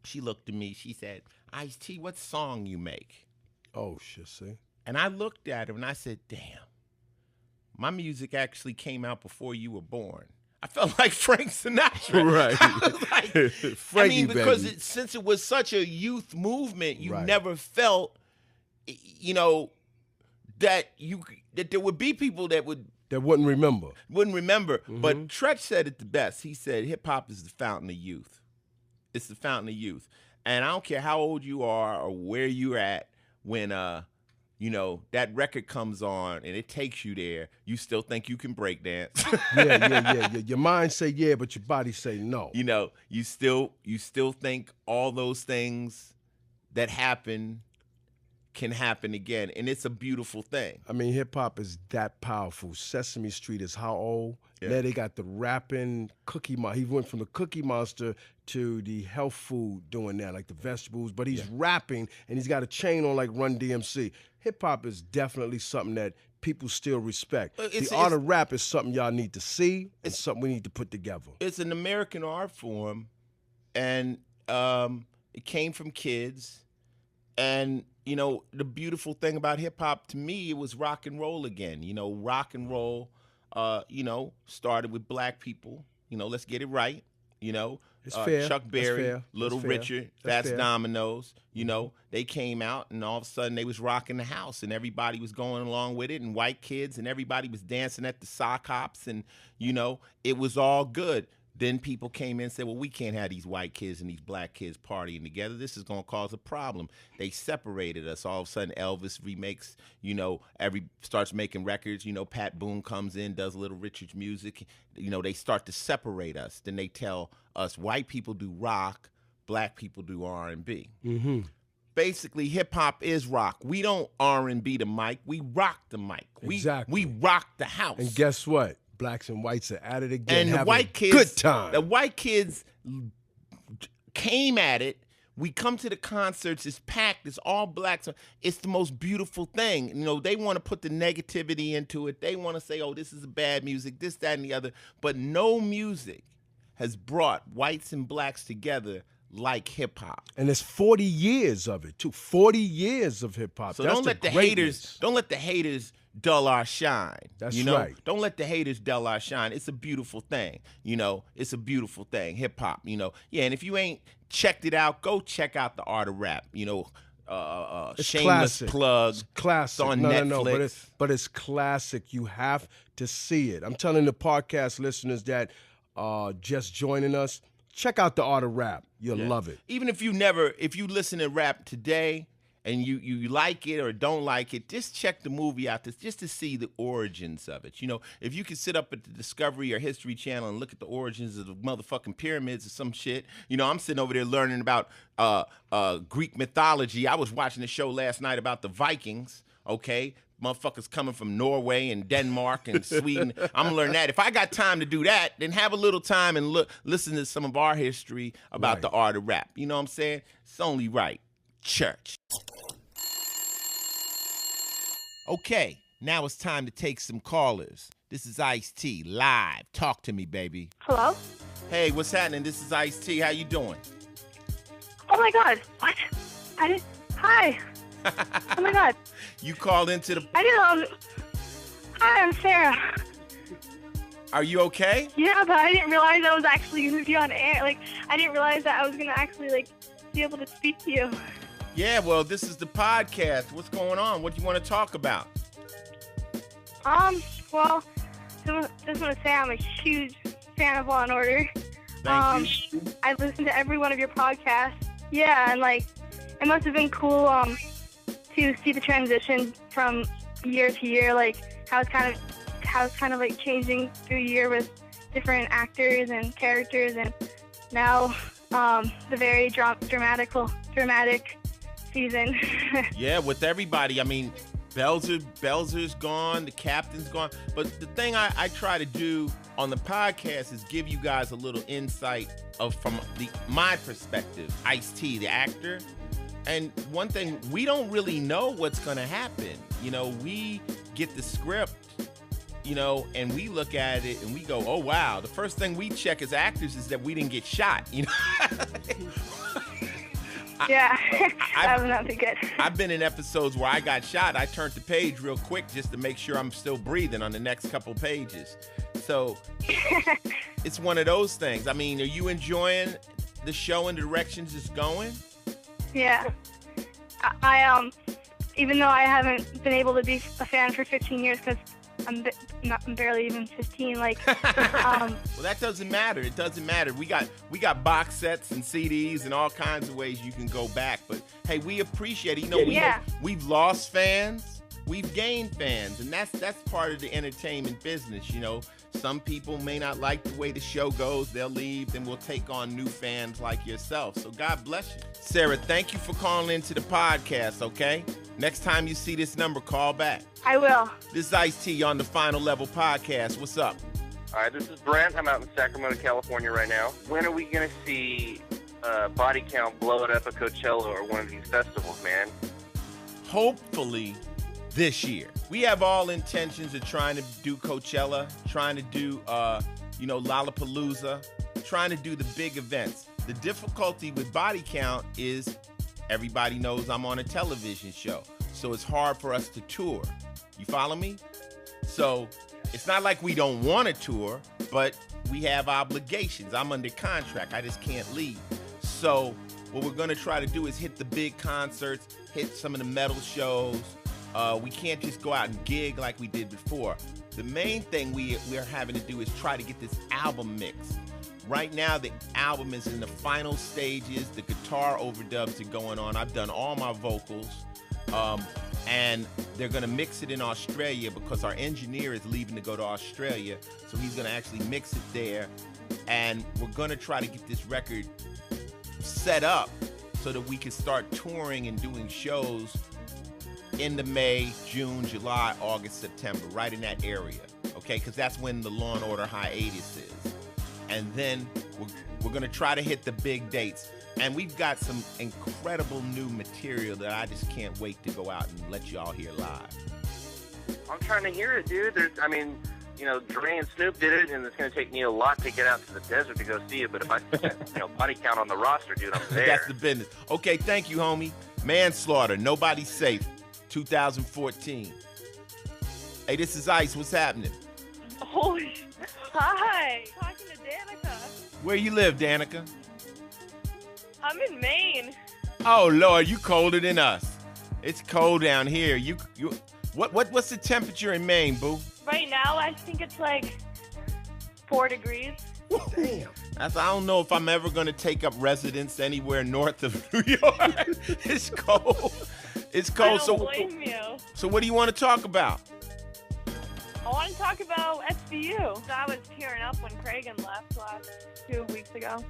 A: She looked at me. She said, Ice-T, what song you make?
D: Oh, shit, see?
A: And I looked at her and I said, damn, my music actually came out before you were born. I felt like Frank Sinatra.
D: Right.
A: I was like,
D: Frankie,
A: because
D: baby.
A: since it was such a youth movement, you
D: Right.
A: never felt, you know, that there would be people that wouldn't remember.
D: Mm-hmm.
A: But Tretch said it the best. He said hip hop is the fountain of youth. It's the fountain of youth. And I don't care how old you are or where you're at when you know, that record comes on and it takes you there, you still think you can break dance.
D: Yeah. Your mind say yeah, but your body say no.
A: You know, you still think all those things that happen can happen again, and it's a beautiful thing.
D: I mean, hip-hop is that powerful. Sesame Street is how old?
A: Yeah.
D: Now they got the rapping Cookie Monster. He went from the Cookie Monster to the health food doing that, like the vegetables, but he's rapping, and he's got a chain on like Run DMC. Hip-hop is definitely something that people still respect. The art of rap is something y'all need to see. It's something we need to put together.
A: It's an American art form, and it came from kids, and you know, the beautiful thing about hip hop to me, it was rock and roll again. You know, rock and roll, you know, started with black people. You know, let's get it right. You know,
D: It's fair.
A: Chuck Berry, Little
D: That's fair.
A: Richard,
D: That's
A: Fats
D: fair.
A: Dominoes. You know, they came out and all of a sudden they was rocking the house and everybody was going along with it, and white kids and everybody was dancing at the sock hops, and you know, it was all good. Then people came in and said, well, we can't have these white kids and these black kids partying together. This is going to cause a problem. They separated us. All of a sudden, Elvis remakes, you know, starts making records. You know, Pat Boone comes in, does Little Richard's music. You know, they start to separate us. Then they tell us white people do rock, black people do R&B.
D: Mm-hmm.
A: Basically, hip-hop is rock. We don't R&B the mic. We rock the mic.
D: Exactly.
A: We rock the house.
D: And guess what? Blacks and whites are at it again.
A: And the
D: having
A: white
D: a
A: kids,
D: good time.
A: The white kids came at it. We come to the concerts. It's packed. It's all blacks. It's the most beautiful thing. You know, they want to put the negativity into it. They want to say, "Oh, this is bad music. This, that, and the other." But no music has brought whites and blacks together like hip hop.
D: And there's 40 years of it too. 40 years of hip hop.
A: So
D: That's
A: don't let the
D: greatness.
A: haters dull our shine.
D: That's
A: you know?
D: right.
A: Don't let the haters dull our shine. It's a beautiful thing. You know, it's a beautiful thing. Hip hop, you know. Yeah, and if you ain't checked it out, go check out The Art of Rap. You know,
D: It's
A: shameless
D: classic.
A: plug.
D: It's classic.
A: It's on
D: no,
A: Netflix.
D: but it's classic. You have to see it. I'm telling the podcast listeners that just joining us, check out The Art of Rap. You'll love it.
A: Even if you listen to rap today and you like it or don't like it, just check the movie out just to see the origins of it. You know, if you can sit up at the Discovery or History Channel and look at the origins of the motherfucking pyramids or some shit, you know, I'm sitting over there learning about Greek mythology. I was watching a show last night about the Vikings, okay? Motherfuckers coming from Norway and Denmark and Sweden. I'm gonna learn that. If I got time to do that, then have a little time and listen to some of our history about the art of rap. You know what I'm saying? It's only right. Church. Okay, now it's time to take some callers. This is Ice-T live. Talk to me, baby.
E: Hello?
A: Hey, what's happening? This is Ice-T. How you doing?
E: Oh my God. What? Hi. Oh my God.
A: You called into the...
E: I didn't know. Hi, I'm Sarah.
A: Are you okay?
E: Yeah, but I didn't realize I was actually going to be on air. Like, I didn't realize that I was going to actually, like, be able to speak to you.
A: Yeah, well, this is the podcast. What's going on? What do you want to talk about?
E: Well, just want to say I'm a huge fan of Law and Order.
A: Thank you.
E: I listened to every one of your podcasts. Yeah, and, like, it must have been cool, to see the transition from year to year, like, how it's kind of like changing through year with different actors and characters, and now, the very dramatic season.
A: Yeah, with everybody. I mean, Belzer's gone, the captain's gone. But the thing I try to do on the podcast is give you guys a little insight from my perspective, Ice-T, the actor. And one thing, we don't really know what's going to happen. You know, we get the script, you know, and we look at it and we go, oh, wow. The first thing we check as actors is that we didn't get shot, you know.
E: Yeah, that would not be good.
A: I've been in episodes where I got shot. I turned the page real quick just to make sure I'm still breathing on the next couple pages. So it's one of those things. I mean, are you enjoying the show and the directions it's going?
E: Yeah. I even though I haven't been able to be a fan for 15 years because I'm barely even 15. Like,
A: well, that doesn't matter. It doesn't matter. We got box sets and CDs and all kinds of ways you can go back. But hey, we appreciate it. You know, we've lost fans, we've gained fans, and that's part of the entertainment business. You know, some people may not like the way the show goes. They'll leave, then we'll take on new fans like yourself. So God bless you. Sarah, thank you for calling into the podcast, okay? Next time you see this number, call back.
E: I will.
A: This is Ice-T on the Final Level Podcast. What's up?
F: Hi, this is Brent. I'm out in Sacramento, California right now. When are we going to see Body Count blow it up at Coachella or one of these festivals, man?
A: Hopefully this year. We have all intentions of trying to do Coachella, trying to do, Lollapalooza, trying to do the big events. The difficulty with Body Count is everybody knows I'm on a television show, so it's hard for us to tour. You follow me? So it's not like we don't want to tour, but we have obligations. I'm under contract. I just can't leave. So what we're going to try to do is hit the big concerts, hit some of the metal shows. We can't just go out and gig like we did before. The main thing we're having to do is try to get this album mixed. Right now, the album is in the final stages. The guitar overdubs are going on. I've done all my vocals. And they're going to mix it in Australia because our engineer is leaving to go to Australia. So he's going to actually mix it there. And we're going to try to get this record set up so that we can start touring and doing shows in the May, June, July, August, September, right in that area. Okay? Because that's when the Law and Order hiatus is. And then we're going to try to hit the big dates. And we've got some incredible new material that I just can't wait to go out and let y'all hear live.
F: I'm trying to hear it, dude. Dre and Snoop did it, and it's going to take me a lot to get out to the desert to go see it. But if I Body Count on the roster, dude, I'm there.
A: That's the business. Okay, thank you, homie. Manslaughter, Nobody's Safe, 2014. Hey, this is Ice. What's happening?
E: Holy hi. Talking to Danica.
A: Where you live, Danica?
E: I'm in Maine.
A: Oh Lord, you colder than us. It's cold down here. What's the temperature in Maine, boo?
E: Right now, I think it's like 4 degrees.
D: Damn.
A: I don't know if I'm ever going to take up residence anywhere north of New York. It's cold. It's cold.
E: I don't blame you.
A: So what do you want to talk about?
E: I want to talk about SVU. I was tearing up when Cragen left 2 weeks ago.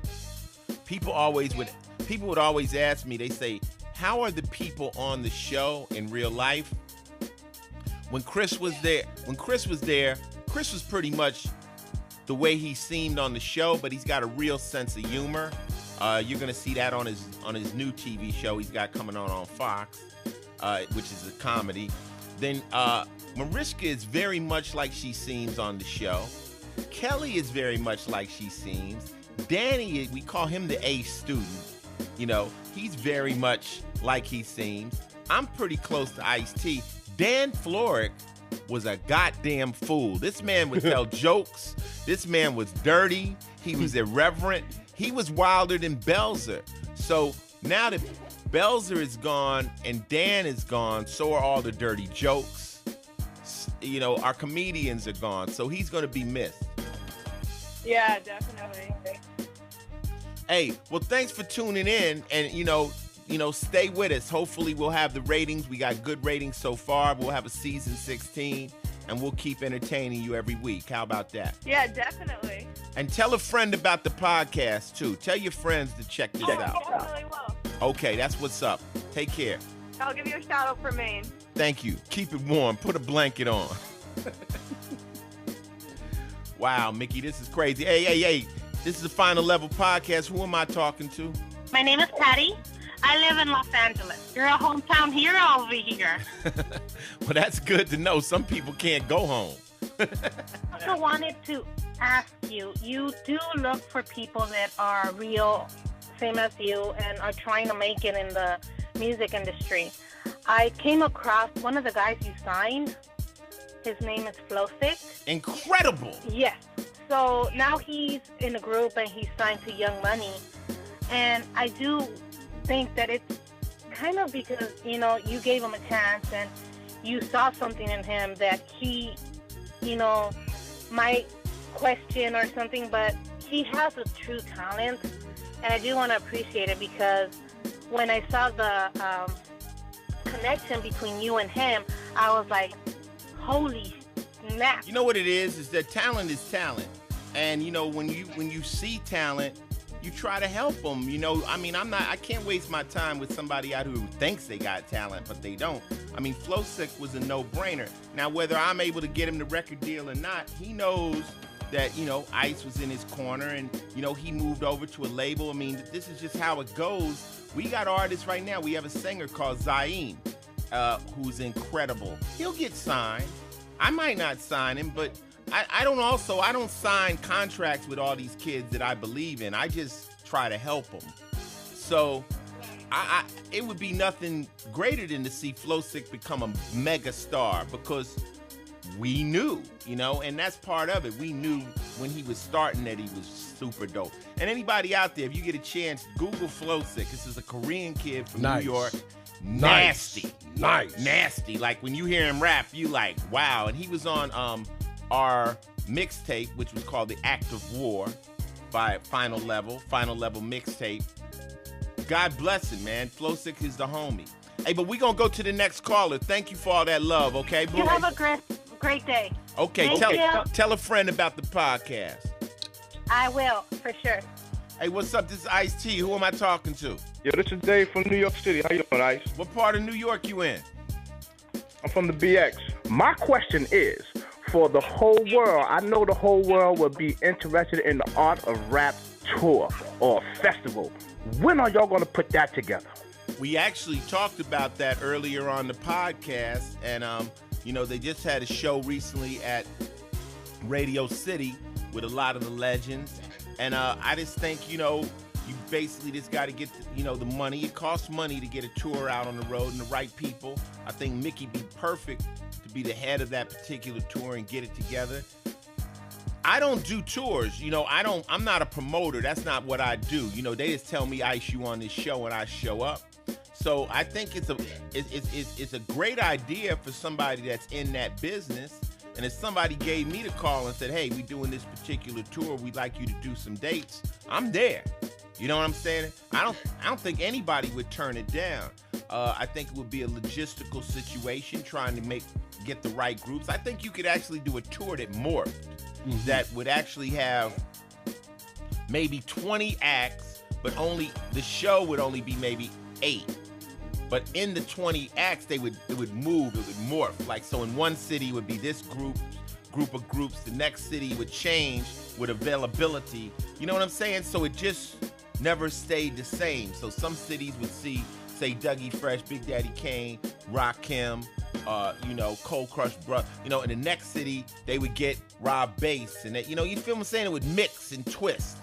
A: People would always ask me, they say, how are the people on the show in real life? When Chris was there, Chris was pretty much the way he seemed on the show, but he's got a real sense of humor. You're gonna see that on his new TV show he's got coming on Fox, which is a comedy. Then Mariska is very much like she seems on the show. Kelly is very much like she seems. Danny, we call him the A student. You know, he's very much like he seems. I'm pretty close to Ice-T. Dan Florek was a goddamn fool. This man would tell jokes. This man was dirty. He was irreverent. He was wilder than Belzer. So now that Belzer is gone and Dan is gone, so are all the dirty jokes. You know, our comedians are gone. So he's going to be missed.
E: Yeah, definitely.
A: Hey, well, thanks for tuning in, and you know, stay with us. Hopefully, we'll have the ratings. We got good ratings so far. We'll have a season 16, and we'll keep entertaining you every week. How about that?
E: Yeah, definitely.
A: And tell a friend about the podcast too. Tell your friends to check this out.
E: Definitely will.
A: Okay, that's what's up. Take care.
E: I'll give you a shout out for Maine.
A: Thank you. Keep it warm. Put a blanket on. Wow, Mickey, this is crazy. Hey. This is the Final Level Podcast. Who am I talking to?
G: My name is Patty. I live in Los Angeles. You're a hometown hero over here.
A: Well, that's good to know. Some people can't go home.
G: I also wanted to ask you, you do look for people that are real same as you, and are trying to make it in the music industry. I came across one of the guys you signed. His name is Flowsick.
A: Incredible.
G: Yes. So now he's in a group and he's signed to Young Money. And I do think that it's kind of because, you know, you gave him a chance and you saw something in him that he, you know, might question or something, but he has a true talent. And I do want to appreciate it because when I saw the connection between you and him, I was like, holy snap.
A: You know what it is that talent is talent. And, you know, when you see talent, you try to help them. You know, I mean, I can't waste my time with somebody out who thinks they got talent, but they don't. I mean, Flowsick was a no-brainer. Now, whether I'm able to get him the record deal or not, he knows that, you know, Ice was in his corner and, you know, he moved over to a label. I mean, this is just how it goes. We got artists right now. We have a singer called Zayn, who's incredible. He'll get signed. I might not sign him, but I don't sign contracts with all these kids that I believe in. I just try to help them. So it would be nothing greater than to see Flowsick become a mega star because we knew, you know, and that's part of it. We knew when he was starting that he was super dope. And anybody out there, if you get a chance, Google Flowsick. This is a Korean kid from New York. Nasty. Nasty. Like when you hear him rap, you like, wow. And he was on our mixtape, which was called The Act of War by Final Level mixtape. God bless him, man. Flowsick is the homie. Hey, but we gonna go to the next caller. Thank you for all that love, okay, boy?
G: You have a great day.
A: Okay, tell a friend about the podcast.
G: I will, for sure.
A: Hey, what's up? This is Ice-T. Who am I talking to?
H: Yo, this is Dave from New York City. How you doing, Ice?
A: What part of New York you in?
H: I'm from the BX. My question is, for the whole world, I know the whole world will be interested in the Art of Rap tour or festival. When are y'all going to put that together?
A: We actually talked about that earlier on the podcast, and you know, they just had a show recently at Radio City with a lot of the legends, and I just think, you know, you basically just got to get the money. It costs money to get a tour out on the road and the right people. I think Mickey be perfect to be the head of that particular tour and get it together. I don't do tours, you know. I'm not a promoter. That's not what I do. You know, they just tell me, Ice, you on this show, and I show up. So I think it's a great idea for somebody that's in that business. And if somebody gave me the call and said, hey, we doing this particular tour, we'd like you to do some dates, I'm there. You know what I'm saying? I don't think anybody would turn it down. I think it would be a logistical situation trying to get the right groups. I think you could actually do a tour that morphed, that would actually have maybe 20 acts, but the show would only be maybe 8. But in the 20 acts, it would move, it would morph. Like, so in one city would be this group of groups. The next city would change with availability. You know what I'm saying? So it just never stayed the same. So some cities would see, say, Dougie Fresh, Big Daddy Kane, Rakim, you know, Cold Crush Bruh. You know, in the next city, they would get Rob Bass. And, you know, you feel what I'm saying? It would mix and twist.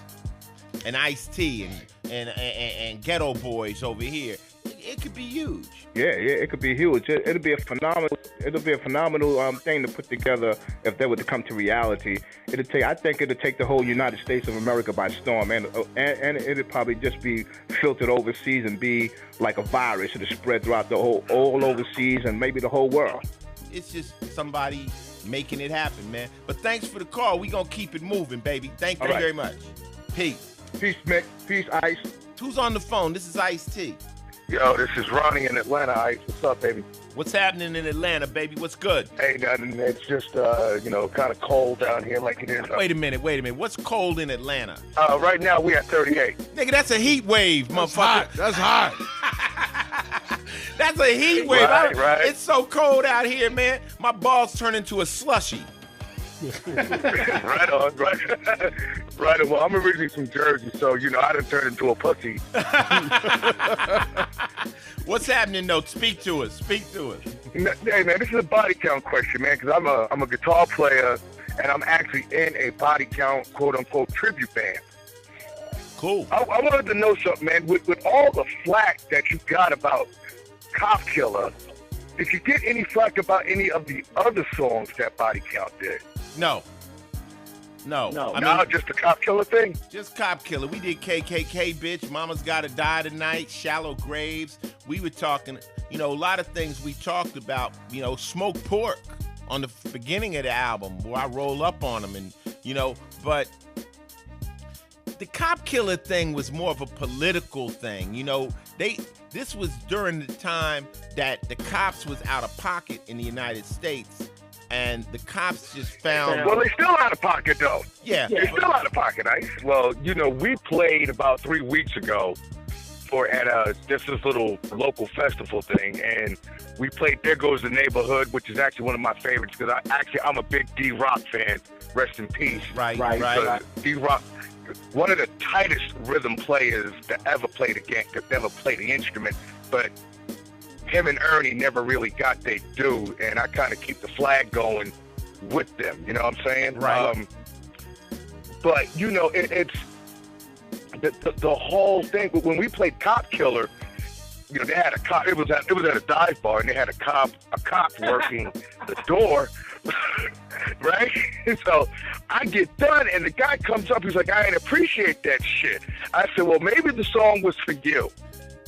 A: And Ice-T and Ghetto Boys over here. It could be huge.
H: Yeah, it could be huge. It'll be a phenomenal thing to put together if that were to come to reality. I think it'll take the whole United States of America by storm, and it'll probably just be filtered overseas and be like a virus. It'll spread throughout all overseas and maybe the whole world.
A: It's just somebody making it happen, man. But thanks for the call. We gonna keep it moving, baby. Thank you very much. Peace.
H: Peace, Mick. Peace, Ice.
A: Who's on the phone? This is Ice-T.
I: Yo, this is Ronnie in Atlanta, Ice. What's up, baby?
A: What's happening in Atlanta, baby? What's good?
I: Hey, nothing. It's just, you know, kind of cold down here like it is.
A: Wait a minute. What's cold in Atlanta?
I: Right now, we at 38.
A: Nigga, that's a heat wave, motherfucker.
D: That's hot.
A: That's a heat wave.
I: Right.
A: It's so cold out here, man. My balls turn into a slushy.
I: Right on. Well, I'm originally from Jersey, so, you know, I done turned into a pussy.
A: What's happening, though? Speak to us.
I: Hey, man, this is a body count question, man, because I'm a guitar player, and I'm actually in a body count, quote-unquote, tribute band.
A: Cool.
I: I wanted to know something, man. With all the flack that you got about Cop Killer, did you get any flack about any of the other songs that Body Count did?
A: No. I mean,
I: just the Cop Killer thing?
A: Just Cop Killer. We did KKK, bitch. Mama's Gotta Die Tonight, Shallow Graves. We were talking, a lot of things we talked about, Smoke Pork on the beginning of the album where I roll up on them and, but the Cop Killer thing was more of a political thing. This was during the time that the cops was out of pocket in the United States. And the cops just found...
I: Well, they're still out of pocket, though.
A: Yeah.
I: They're still out of pocket, Ice. Well, we played about 3 weeks ago at this little local festival thing, and we played There Goes the Neighborhood, which is actually one of my favorites, because I'm a big D-Rock fan. Rest in peace.
A: Right.
I: D-Rock, one of the tightest rhythm players that ever played the instrument, but him and Ernie never really got their due, and I kind of keep the flag going with them. You know what I'm saying?
A: Right.
I: But it's the whole thing. When we played Cop Killer, they had a cop. It was at a dive bar, and they had a cop working the door. Right? So I get done, and the guy comes up. He's like, "I didn't appreciate that shit." I said, "Well, maybe the song was for you."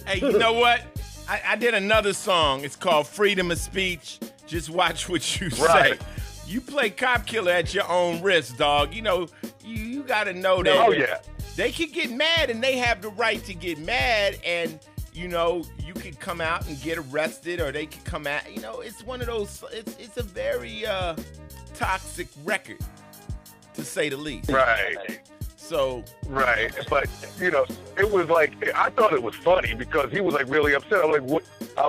A: Hey, you know what? I did another song. It's called Freedom of Speech. Just watch what you say. You play Cop Killer at your own risk, dog. You got to know that.
I: Oh, yeah.
A: They can get mad, and they have the right to get mad, and, you could come out and get arrested, or they could come out. It's one of those, it's a very toxic record, to say the least.
I: Right.
A: So.
I: Right. But, it was like, I thought it was funny because he was like really upset. I'm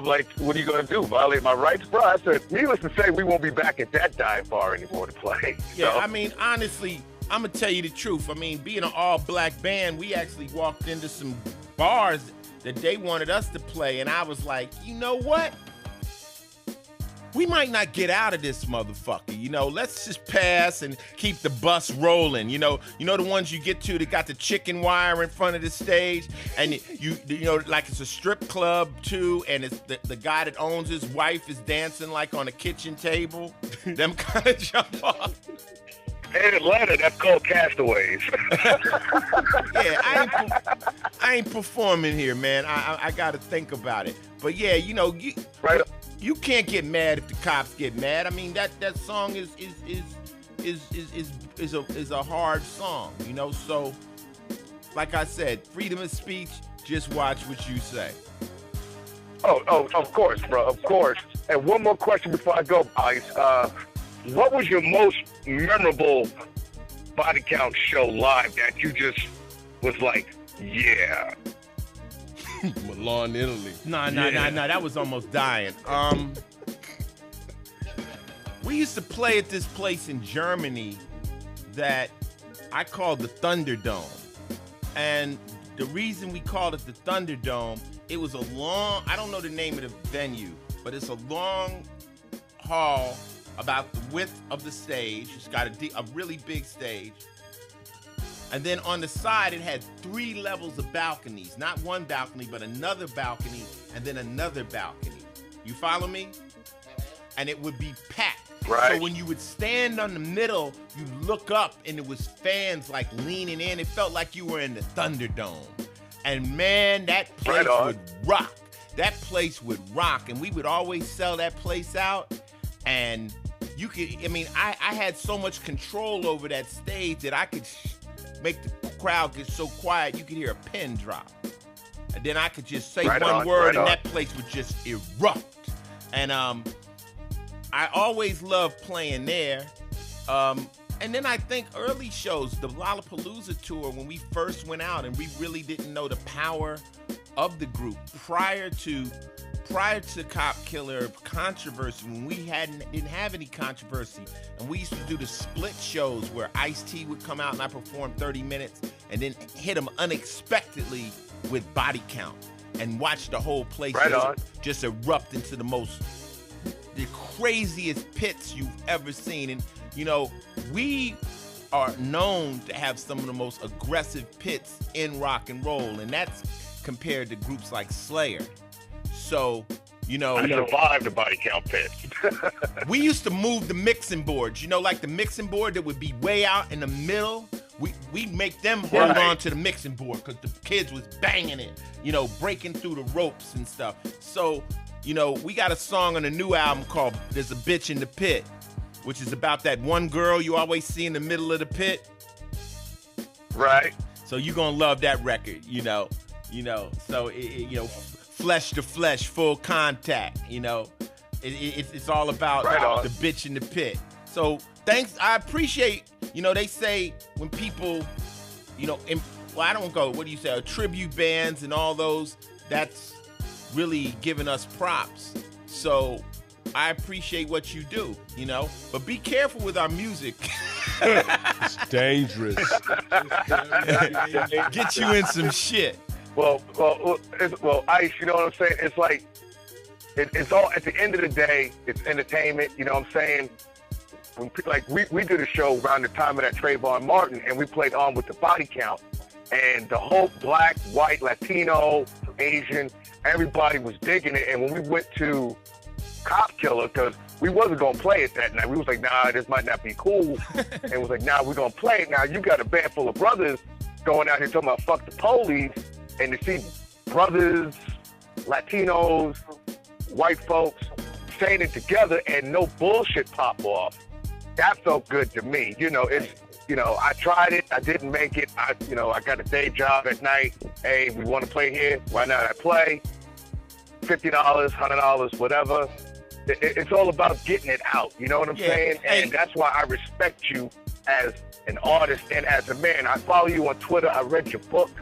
I: like, what are you going to do? Violate my rights? Bro, I said, needless to say, we won't be back at that dive bar anymore to play.
A: Yeah,
I: So.
A: I mean, honestly, I'm going to tell you the truth. I mean, being an all-black band, we actually walked into some bars that they wanted us to play, and I was like, you know what? We might not get out of this motherfucker, let's just pass and keep the bus rolling. The ones you get to that got the chicken wire in front of the stage, and like it's a strip club too, and it's the guy that owns his wife is dancing like on a kitchen table. Them kind of jump off.
I: In Atlanta, that's called Castaways.
A: Yeah, I ain't performing here, man. I got to think about it. But yeah,
I: right.
A: You can't get mad if the cops get mad. I mean, that song is a hard song, So, like I said, freedom of speech. Just watch what you say.
I: Oh, of course, bro, of course. And one more question before I go, Ice. What was your most memorable Body Count show live that you just was like, yeah?
D: Milan, Italy.
A: No, that was almost dying. We used to play at this place in Germany that I called the Thunderdome. And the reason we called it the Thunderdome, it was a long, I don't know the name of the venue, but it's a long hall about the width of the stage. It's got a really big stage. And then on the side, it had 3 levels of balconies. Not one balcony, but another balcony, and then another balcony. You follow me? And it would be packed.
I: Right.
A: So when you would stand on the middle, you look up, and it was fans like leaning in. It felt like you were in the Thunderdome. And man, that place would rock. That place would rock. And we would always sell that place out. And you could, I had so much control over that stage that I could make the crowd get so quiet you could hear a pin drop. And then I could just say one word and that place would just erupt. And I always loved playing there. And then I think early shows, the Lollapalooza tour, when we first went out and we really didn't know the power of the group prior to Cop Killer controversy, when we didn't have any controversy, and we used to do the split shows where Ice-T would come out and I performed 30 minutes and then hit him unexpectedly with Body Count and watch the whole place just erupt into the craziest pits you've ever seen. And we are known to have some of the most aggressive pits in rock and roll, and that's compared to groups like Slayer. So, you know,
I: I survived the body count pit.
A: we used to move the mixing boards. You know, like the mixing board that would be way out in the middle. We'd make them hold on to the mixing board because the kids was banging it, you know, breaking through the ropes and stuff. So, you know, we got a song on a new album called There's a Bitch in the Pit, which is about that one girl you always see in the middle of the pit.
I: Right.
A: So you're going to love that record, you know. So, you know, flesh to flesh, full contact, you know. It's all about the bitch in the pit. So thanks. I appreciate, you know, they say when people, you know, I don't go, what do you say, tribute bands and all those, that's really giving us props. So I appreciate what you do, you know, but be careful with our music.
D: It's dangerous.
A: Get you in some shit.
I: Well, Ice, you know what I'm saying? It's like, it's all, at the end of the day, it's entertainment, you know what I'm saying? When, like, we did a show around the time of that Trayvon Martin, and we played On With the Body Count, and the whole black, white, Latino, Asian, everybody was digging it, and when we went to Cop Killer, because we wasn't going to play it that night, we was like, nah, this might not be cool, and it was like, nah, we're going to play it. Now, you got a band full of brothers going out here talking about fuck the police, and to see brothers, Latinos, white folks saying it together and no bullshit pop off, that felt good to me. You know, it's, you know, I tried it, I didn't make it. I got a day job at night. Hey, we want to play here. Why not? I play. $50, $100, whatever. It's all about getting it out. You know what I'm saying? And that's why I respect you as an artist and as a man. I follow you on Twitter. I read your book.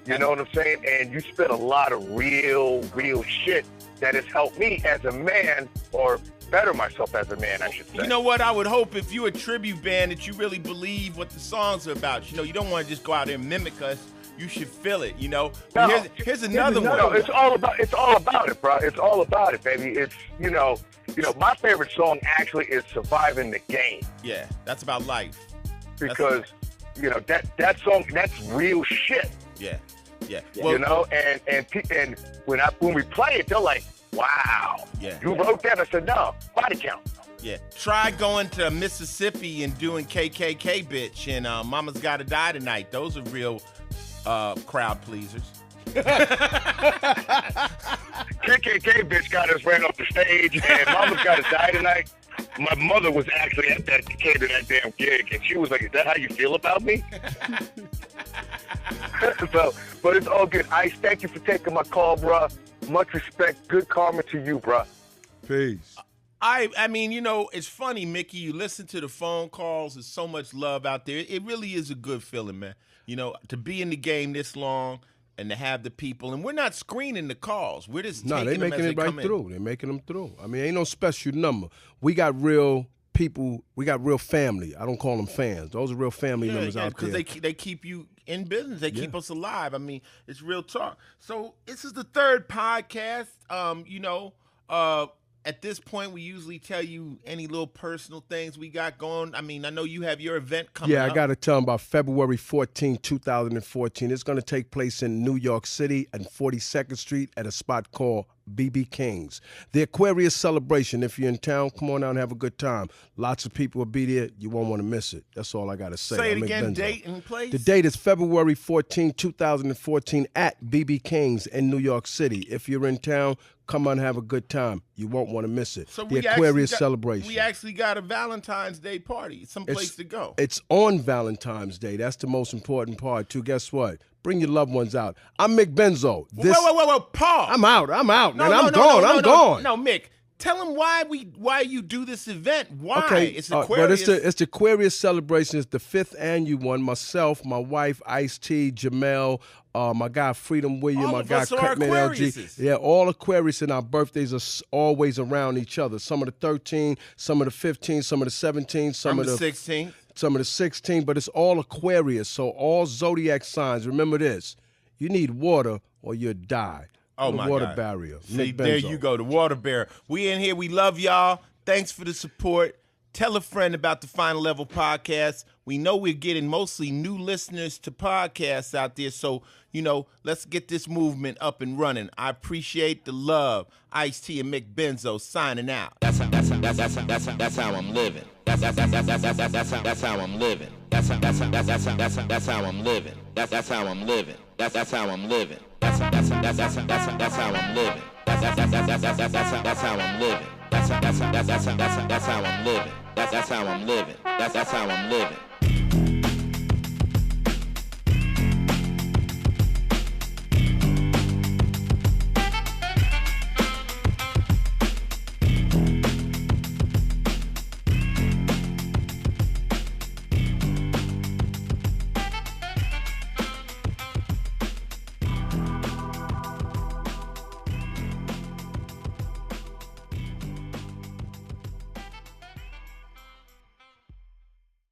I: You know what I'm saying? And you spit a lot of real shit that has helped me as a man, or better myself as a man, I should say.
A: You know what? I would hope if you're a tribute band that you really believe what the songs are about. You know, you don't want to just go out there and mimic us. You should feel it, you know?
I: No,
A: here's another one.
I: No, it's all about it, bro. It's all about it, baby. It's, you know, my favorite song actually is Surviving the Game.
A: Yeah, that's about life.
I: Because, you know, that song, that's real shit.
A: Yeah.
I: Well, you know, and when we play it, they're like, wow.
A: Yeah.
I: You wrote that? I said, no, body count.
A: Yeah. Try going to Mississippi and doing KKK bitch and Mama's Gotta Die Tonight. Those are real crowd pleasers.
I: KKK bitch got us ran off the stage, and Mama's Gotta Die Tonight. My mother was actually at that damn gig, and she was like, is that how you feel about me? So, but it's all good. Ice, thank you for taking my call, bro. Much respect. Good karma to you, bro.
D: Peace.
A: I mean, you know, it's funny, Mickey. You listen to the phone calls. There's so much love out there. It really is a good feeling, man. You know, to be in the game this long and to have the people. And we're not screening the calls. We're just taking them as they come in.
D: They're making them through. I mean, ain't no special number. We got real people. We got real family. I don't call them fans. Those are real family members out there.
A: Because they keep you in business. They keep us alive. I mean, it's real talk. So this is the third podcast. You know, at this point, we usually tell you any little personal things we got going. I mean, I know you have your event coming up.
D: Yeah, I got to tell them about February 14, 2014. It's going to take place in New York City and 42nd Street at a spot called BB King's. The Aquarius celebration. If you're in town, come on out and have a good time. Lots of people will be there. You won't want to miss it. That's all I got to say.
A: Say it again, date and place.
D: The date is February 14, 2014 at BB King's in New York City. If you're in town, come on and have a good time. You won't want to miss it.
A: So
D: the Aquarius celebration.
A: We actually got a Valentine's Day party. Someplace to go.
D: It's on Valentine's Day. That's the most important part, too. Guess what? Bring your loved ones out. I'm Mick Benzo.
A: Whoa, Paul.
D: I'm out. I'm
A: gone. No, Mick. Tell them why you do this event. Why?
D: Okay,
A: It's Aquarius.
D: But it's the Aquarius celebration. It's the 5th annual one. Myself, my wife, Ice-T, Jamel, my guy Freedom William, my guy Cutman LG. Yeah, all Aquarius, and our birthdays are always around each other. Some of the 13, some of the 15, some of the 17, some of the
A: 16.
D: Some of the 16, but it's all Aquarius, so all zodiac signs. Remember this: you need water or you'll die.
A: Oh, my
D: water
A: God.
D: barrier.
A: See, there you go, the water barrier. We in here. We love y'all. Thanks for the support. Tell a friend about the Final Level Podcast. We know we're getting mostly new listeners to podcasts out there, so, you know, let's get this movement up and running. I appreciate the love. Ice-T and Mick Benzo signing out. That's how I'm living. That's how I'm living. That's how I'm living. That's how I'm living. That's how I'm living. That's how I'm living. That's how I'm living. That's how I'm living. That's how I'm living. That's how I'm living. That's how I'm living. That's how I'm living. That's how I'm living.